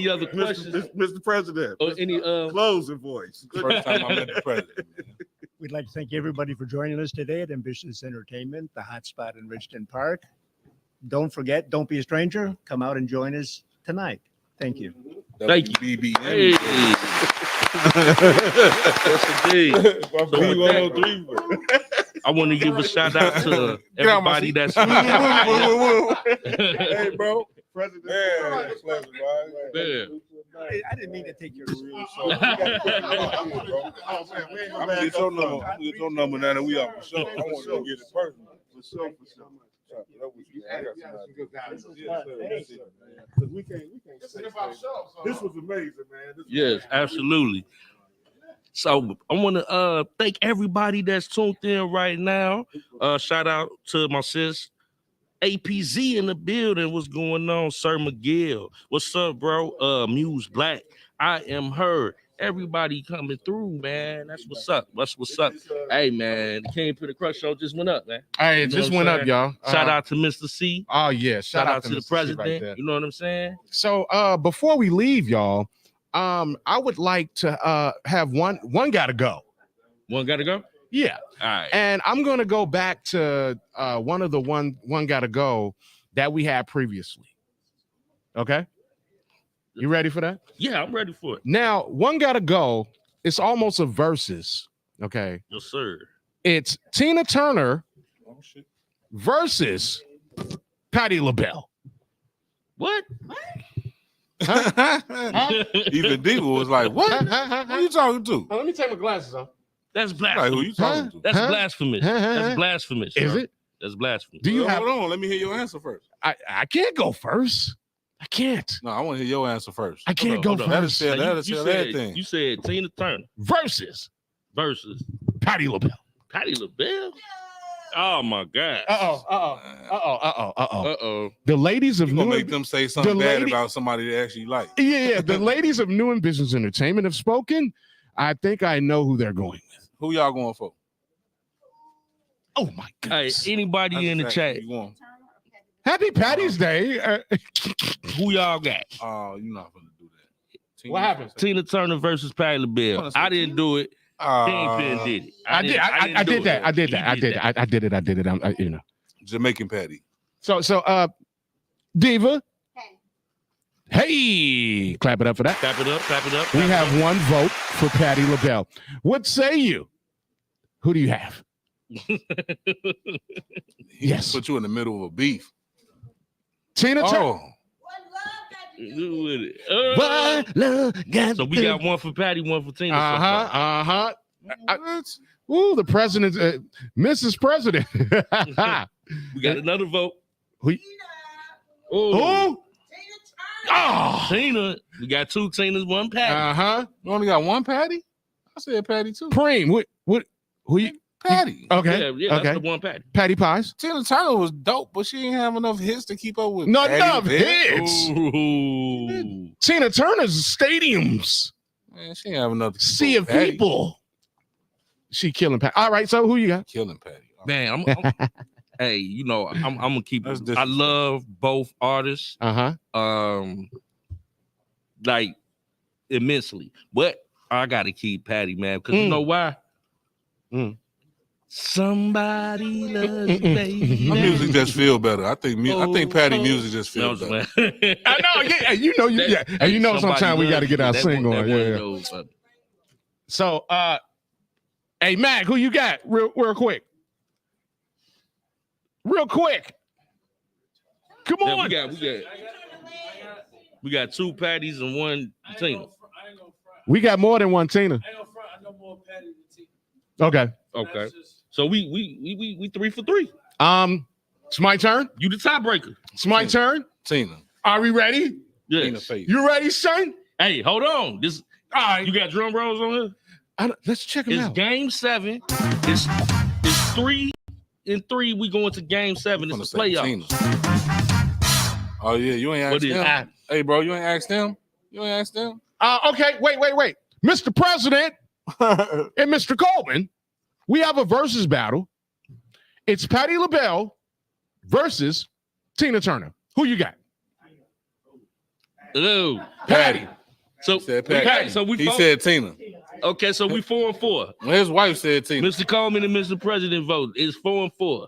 other questions, Mr. President, or any closing voice. First time I met the president. We'd like to thank everybody for joining us today at Ambitious Entertainment, the hot spot in Richton Park. Don't forget, don't be a stranger. Come out and join us tonight. Thank you. Thank you. BBM. Hey. Yes, indeed. So with that, I want to give a shout out to everybody that's Hey, bro. President. Yeah. I didn't mean to take your I'm gonna get your number. Get your number now that we are for sure. I want to get it personal. For sure. This was amazing, man. Yes, absolutely. So I want to thank everybody that's tuned in right now. Shout out to my sis APZ in the building. What's going on, Sir McGill? What's up, bro? Muse Black. I am her. Everybody coming through, man. That's what's up. That's what's up. Hey, man, the Kingpen the Crux show just went up, man. Hey, You it know just what I'm went up, saying? y'all. Shout out to Mr. C. Oh yeah, Shout out to the Mr. C president. right there. You know what I'm saying? So before we leave, y'all, I would like to have one gotta go. One got to go? Yeah. All right. And I'm gonna go back to one of the one gotta go that we had previously. Okay. You ready for that? Yeah, I'm ready for it. Now, one gotta go. It's almost a versus. Okay. Yes, sir. It's Tina Turner versus Patti LaBelle. What? Even Diva was like, "What? Who are you talking to?" Let me take my glasses off. That's Like, blasphemous. who you talking to? That's blasphemous. That's blasphemous. Is sir. it? That's blasphemous. Do you have? Hold on. Let me hear your answer first. I can't go first. I can't. No, I want to hear your answer first. I can't Hold on, go hold on. first. That'll tell everything. You said Tina Turner Versus versus Patti LaBelle. Patti LaBelle. Oh my God. Uh-oh. The ladies of You gonna New make them say something the bad lady- about somebody they actually like. Yeah, the ladies of New and Business Entertainment have spoken. I think I know who they're going with. Who y'all going for? Oh my Hey, goodness. anybody in the chat? You want? Happy Patty's Day. Who y'all got? Oh, you're not gonna do that. What happened? Tina Turner versus Patti LaBelle. I didn't do it. Kingpen did it. I did that. I did it. You know. Jamaican Patty. So Diva. Hey, clap it up for that. Clap it up. Clap it up. We have one vote for Patti LaBelle. What say you? Who do you have? He Yes. put you in the middle of a beef. Tina Turner. Oh, So we got one for Patty, one for Tina. Ooh, the president, Mrs. President. We got another vote. Who? Oh, Oh, Tina, we got 2 Tinas, 1 Patty. You only got 1 Patty? I said Patty too. Preem, who you? Patty. Okay, Yeah, okay. that's the 1 Patty. Patty Pies. Tina Turner was dope, but she didn't have enough hits to keep up with. Not Patty enough LaBelle. hits. Ooh. Tina Turner's stadiums. Man, she didn't have enough to keep Sea up of with Patty. people. She killing Patty. All right, so who you got? Killing Patty. Man, I'm hey, you know, I'm gonna keep That's it. I love both artists, like immensely, but I gotta keep Patty, man, because you know why? Somebody loves you, baby. My music just feel better. I think Patty music just feels No, better. man. I know, yeah, you know, and you know, sometimes we got to get our sing on. Yeah. So, hey, Mac, who you got? Real quick. Real quick. Come on. We got 2 Patties and 1 Tina. We got more than 1 Tina. Okay. Okay. So we 3 for 3. It's my turn. You the tiebreaker. It's my turn. Tina. Are we ready? Yes. You ready, son? Hey, hold on. This all right. You got drum rolls on here? Let's check them It's out. game 7. It's 3 and 3. We going to game 7. It's a playoff. Oh yeah, you ain't asked them. Hey, bro, you ain't asked them. Okay, wait. Mr. President and Mr. Coleman, we have a versus battle. It's Patti LaBelle versus Tina Turner. Who you got? Hello, Patty. So Patty. He said Tina. Okay, so we 4 and 4. Well, his wife said Tina. Mr. Coleman and Mr. President vote. It's 4 and 4.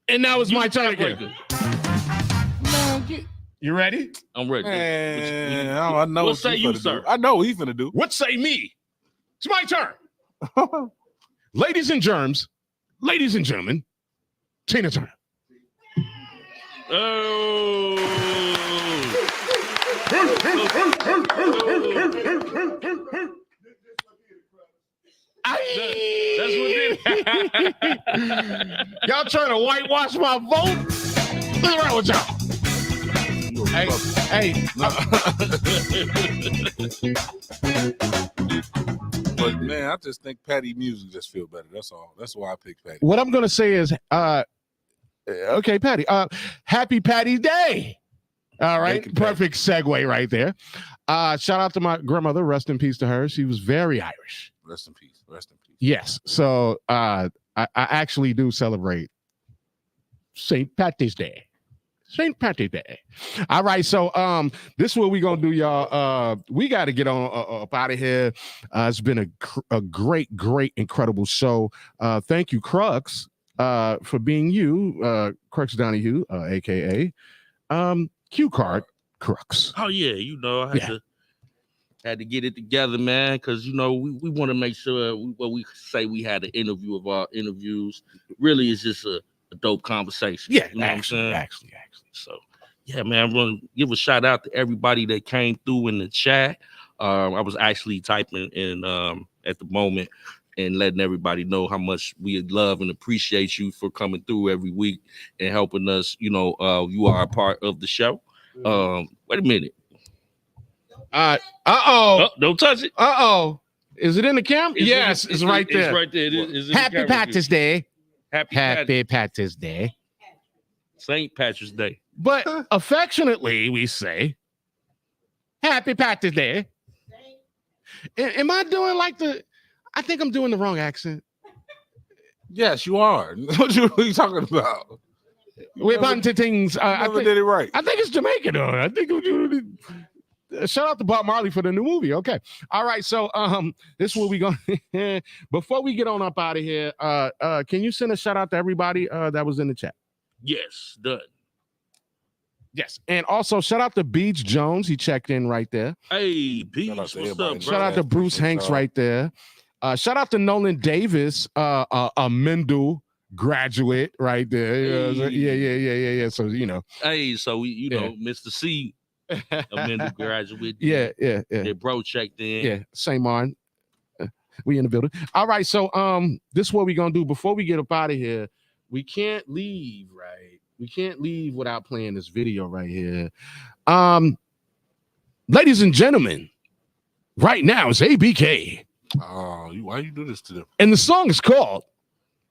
And now it's my turn again. You ready? I'm ready. Man, I know what say you, sir? I know what he's finna do. What say me? It's my turn. Ladies and gentlemen, Tina Turner. Oh. That's what did it. Y'all trying to whitewash my vote? What's wrong with y'all? Hey. But man, I just think Patty music just feel better. That's all. That's why I picked Patty. What I'm gonna say is, okay, Patty. Happy Patty's Day. All right, perfect segue right there. Shout out to my grandmother. Rest in peace to her. She was very Irish. Rest in peace. Rest in peace. Yes. So I actually do celebrate St. Patty's Day. St. Patty's Day. All right. So this is what we gonna do, y'all. We got to get on up out of here. It's been a great, incredible show. Thank you, Crux, for being you, Crux Donahue, aka Q Card Crux. Oh yeah, you know, I had to get it together, man, because you know we want to make sure we say we had an interview of our interviews. Really, it's just a dope conversation. Yeah, you know actually. So yeah, man, I'm gonna give a shout out to everybody that came through in the chat. I was actually typing in at the moment and letting everybody know how much we love and appreciate you for coming through every week and helping us. You know, you are a part of the show. Wait a minute. Don't touch it. Is it in the camera? Yes, it's right there. It's right there. Happy Patty's Day. Happy Patty's Day. St. Patrick's Day. But affectionately, we say Happy Patty's Day. Am I doing I think I'm doing the wrong accent. Yes, you are. What are you talking about? We're bunting things. I did it right. I think it's Jamaican, though. I think shout out to Bob Marley for the new movie. Okay. All right. So this is what we going before we get on up out of here. Can you send a shout out to everybody that was in the chat? Yes, done. Yes. And also shout out to Beach Jones. He checked in right there. Hey, Beach, what's up, bro? Shout out to Bruce Hanks right there. Shout out to Nolan Davis, a Mendel graduate right there. Hey. Yeah. So, you know. Hey, so you know, Mr. C, a Mendel graduate. Yeah. Their bro checked in. Yeah, same on. We in the building. All right, so this is what we're gonna do before we get up out of here. we can't leave, right? We can't leave without playing this video right here. Ladies and gentlemen, right now it's ABK. Oh, why you do this to them? And the song is called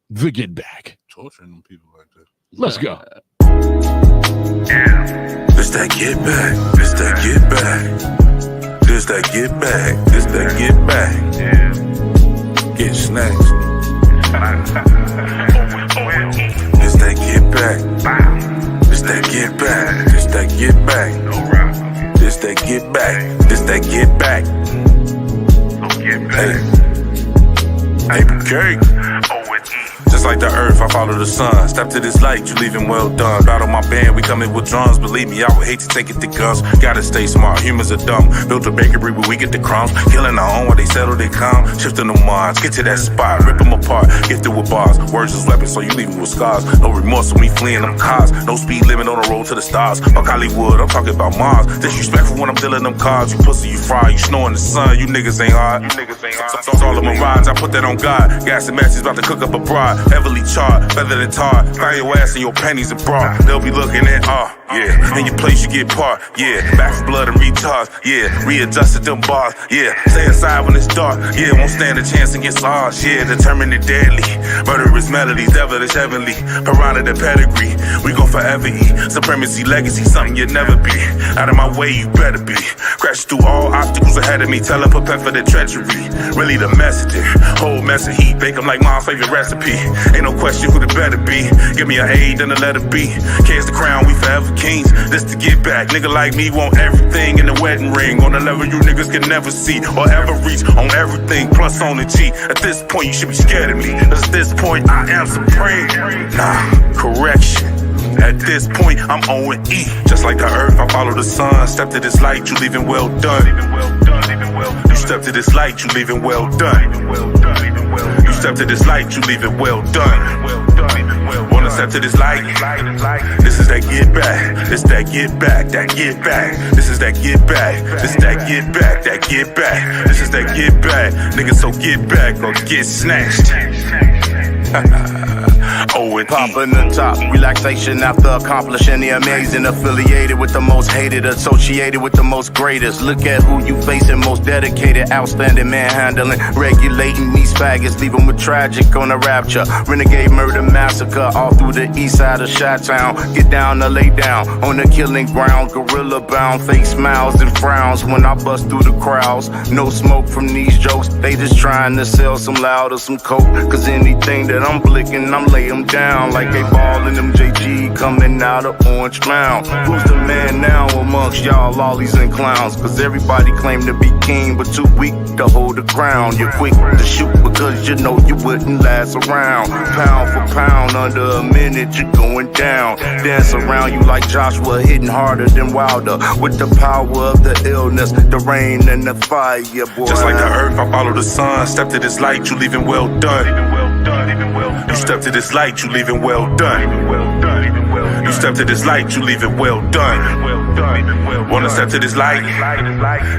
The Get Back. Torturing them people like that. Let's go. This that get back. This that get back. This that get back. This that get back. Get snatched. This that get back. This that get back. This that get back. This that get back. This that get back. Hey, cake. Just like the earth, I follow the sun. Step to this light, you leaving well done. Battle my band, we coming with drums. Believe me, I would hate to take it to guns. Gotta stay smart, humans are dumb. Built a bakery where we get the crumbs. Killing our own while they settle, they come. Shifting the minds, get to that spot, rip them apart. Gifted with bars, words is weapons, so you leaving with scars. No remorse when we fleeing them cars. No speed limit on the road to the stars. Fuck Hollywood, I'm talking about Mars. Disrespectful when I'm dealing them cards. You pussy, you fry, you snow in the sun. You niggas ain't hard. So all of my rides, I put that on God. Gas and matches about to cook up a bride. Heavily charred, feather than tar. Find your ass in your panties and bra. They'll be looking at, yeah. In your place you get parked, yeah. Back for blood and recharge, yeah. Readjusted them bars, yeah. Stay inside when it's dark, yeah. Won't stand a chance against odds, yeah. Determined and deadly. Murderous melodies, devilish heavenly. Piranha the pedigree, we gon' forever eat. Supremacy, legacy, something you'll never be. Out of my way, you better be. Crash through all obstacles ahead of me. Tell her prepare for the treachery. Really the messenger. Whole mess of heat, bake them like mom's favorite recipe. Ain't no question who the better be. Give me an A, then a letter B. K's the crown, we forever kings. This to get back. Nigga like me want everything in the wedding ring. On a level you niggas can never see or ever reach. On everything, plus on the G. At this point, you should be scared of me. Cause at this point, I am supreme. Nah, correction. At this point, I'm O and E. Just like the earth, I follow the sun. Step to this light, you leaving well done. You step to this light, you leaving well done. You step to this light, you leaving well done. Wanna step to this light? This is that get back. This that get back. That get back. This is that get back. This that get back. That get back. This is that get back. Niggas, so get back or get snatched. Popping the top, relaxation after accomplishing the amazing. Affiliated with the most hated, associated with the most greatest. Look at who you facing, most dedicated, outstanding manhandling. Regulating these faggots, leave them with tragic on the rapture. Renegade murder massacre all through the east side of Chi-Town. Get down or lay down on the killing ground. Gorilla bound, fake smiles and frowns when I bust through the crowds. No smoke from these jokes, they just trying to sell some loud or some coke. Cause anything that I'm blicking, I'm laying them down like they ballin' them JG coming out of Orange Mound. Who's the man now amongst y'all lollies and clowns? Cause everybody claim to be king but too weak to hold the crown. You're quick to shoot because you know you wouldn't last around. Pound for pound, under a minute you're going down. Dance around you like Joshua, hitting harder than Wilder. With the power of the illness, the rain and the fire, boy. Just like the earth, I follow the sun. Step to this light, you leaving well done. You step to this light, you leaving well done. You step to this light, you leaving well done. Wanna step to this light?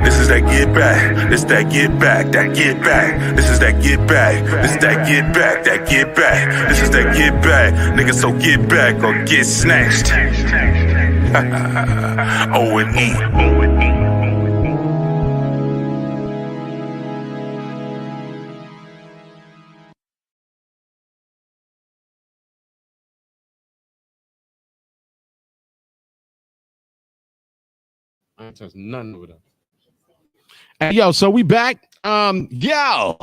This is that get back. This that get back. That get back. This is that get back. This that get back. That get back. This is that get back. Niggas, so get back or get snatched. O and E. I ain't touched nothing over there. Hey, yo, so we back. Yo,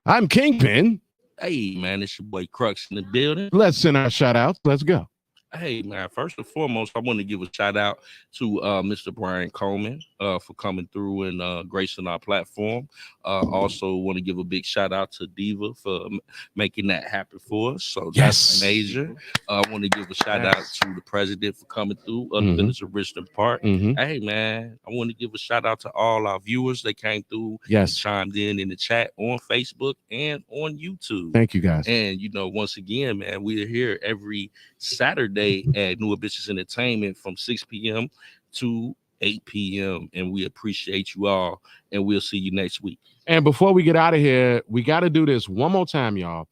I'm Kingpen. Hey, man, it's your boy Crux in the building. Let's send our shout outs. Let's go. Hey, man, first and foremost, I want to give a shout out to Mr. Brian Coleman for coming through and gracing our platform. Also want to give a big shout out to Diva for making that happen for us. So that's major. I want to give a shout out to the president for coming through, other than his Richmond Park. Hey, man, I want to give a shout out to all our viewers that came through and chimed in the chat on Facebook and on YouTube. Thank you, guys. And, you know, once again, man, we're here every Saturday at New Ambitious Entertainment from 6 p.m. to 8 p.m. And we appreciate you all. And we'll see you next week. And before we get out of here, we got to do this one more time, y'all.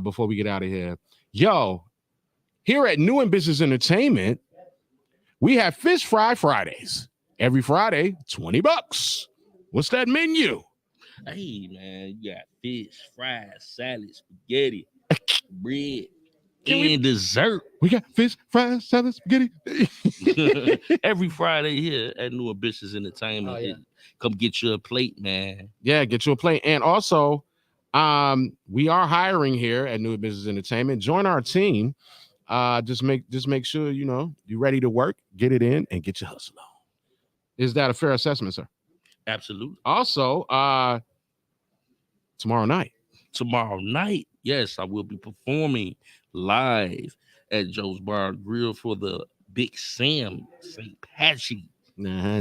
Before we get out of here. Yo, here at New and Business Entertainment, we have Fish Fry Fridays. Every Friday, $20. What's that menu? Hey, man, you got fish, fries, salad, spaghetti, bread, and dessert. We got fish, fries, salad, spaghetti. Every Friday here at New Ambitious Entertainment. Come get you a plate, man. Yeah, get you a plate. And also, we are hiring here at New Business Entertainment. Join our team. Just make sure you're ready to work, get it in, and get your hustle on. Is that a fair assessment, sir? Absolutely. Also, tomorrow night, yes, I will be performing live at Joe's Bar and Grill for the Big Sam St. Patty.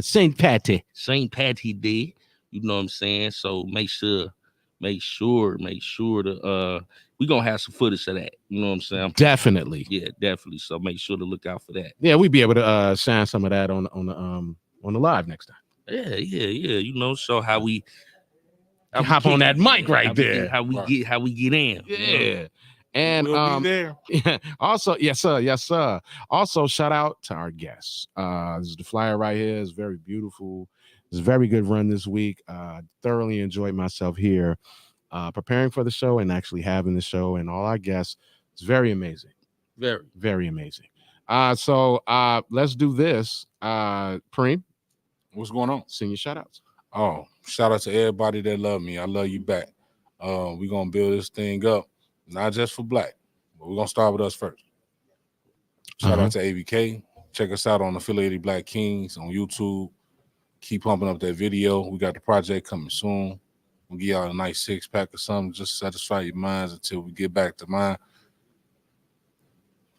St. Patty Day. You know what I'm saying? So make sure to we're gonna have some footage of that. You know what I'm saying? Definitely. Yeah, definitely. So make sure to look out for that. Yeah, we'd be able to shine some of that on the live next time. Yeah. You know, show how we hop on that mic right there. How we get in. Yeah. And we'll be there. Yeah, also, yes, sir. Also, shout out to our guests. This is the flyer right here. It's very beautiful. It's a very good run this week. Thoroughly enjoyed myself here, preparing for the show and actually having the show and all our guests. It's very amazing. Very, very amazing. So let's do this. Preem, what's going on? Send your shout outs. Oh, shout out to everybody that love me. I love you back. We're gonna build this thing up, not just for Black, but we're gonna start with us first. Shout out to ABK. Check us out on Affiliated Black Kings on YouTube. Keep pumping up that video. We got the project coming soon. We'll give y'all a nice 6-pack or something. Just satisfy your minds until we get back to mine.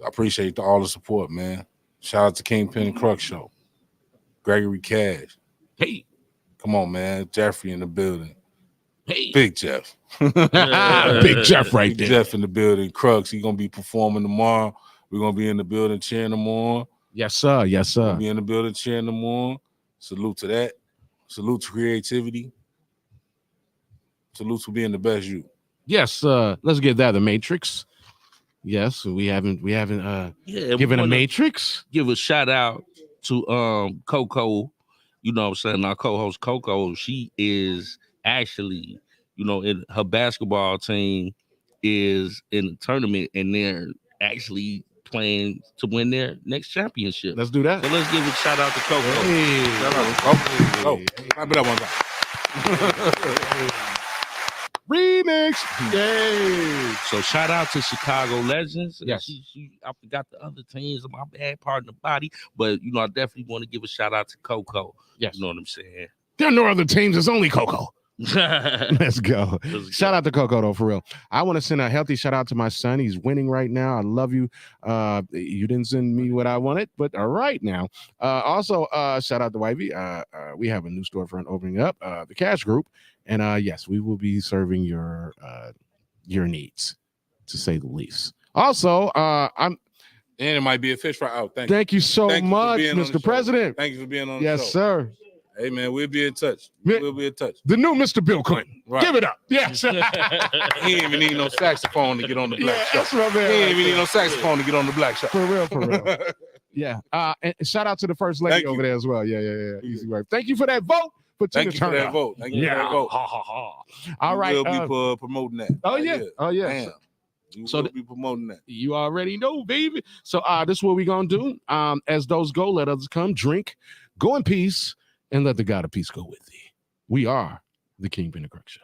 I appreciate all the support, man. Shout out to Kingpen and Crux Show. Gregory Cash. Hey. Come on, man. Jeffrey in the building. Hey. Big Jeff. Big Jeff right there. Jeff in the building. Crux, he's going to be performing tomorrow. We're going to be in the building cheering them on. Yes, sir. Yes, sir. We'll be in the building cheering them on. Salute to that. Salute to creativity. Salute to being the best you. Yes, let's give that the Matrix. Yes, we haven't given a Matrix. Give a shout out to Coco. You know what I'm saying? Our co-host Coco, she is actually, in her basketball team is in the tournament and they're actually playing to win their next championship. Let's do that. So let's give a shout out to Coco. Hey. Shout out to Coco. Oh, clap it up one time. Remix. Yay. So shout out to Chicago Legends. Yes. I forgot the other teams. My bad, pardon the body. But, I definitely want to give a shout out to Coco. Yes. You know what I'm saying? There are no other teams. It's only Coco. Let's go. Shout out to Coco, though, for real. I want to send a healthy shout out to my son. He's winning right now. I love you. You didn't send me what I wanted, but all right now. Also, shout out to Wivey. We have a new storefront opening up, the Cash Group. And yes, we will be serving your needs, to say the least. Also, and it might be a fish fry out. Thank you so much, Mr. President. Thank you for being on the show. Yes, sir. Hey, man, we'll be in touch. We'll be in touch. The new Mr. Bill Clinton. Right. Give it up. Yes. He ain't even need no saxophone to get on the Black Show. That's my man. He ain't even need no saxophone to get on the Black Show. For real. Yeah. And shout out to the first lady over there as well. Yeah. Easy work. Thank you for that vote. Thank you for that vote. Thank you for that vote. All right. We'll be promoting that. Oh, yeah. Damn. So we'll be promoting that. You already know, baby. So this is what we're going to do. As those go, let others come. Drink. Go in peace. And let the God of peace go with thee. We are the Kingpen and Crux Show.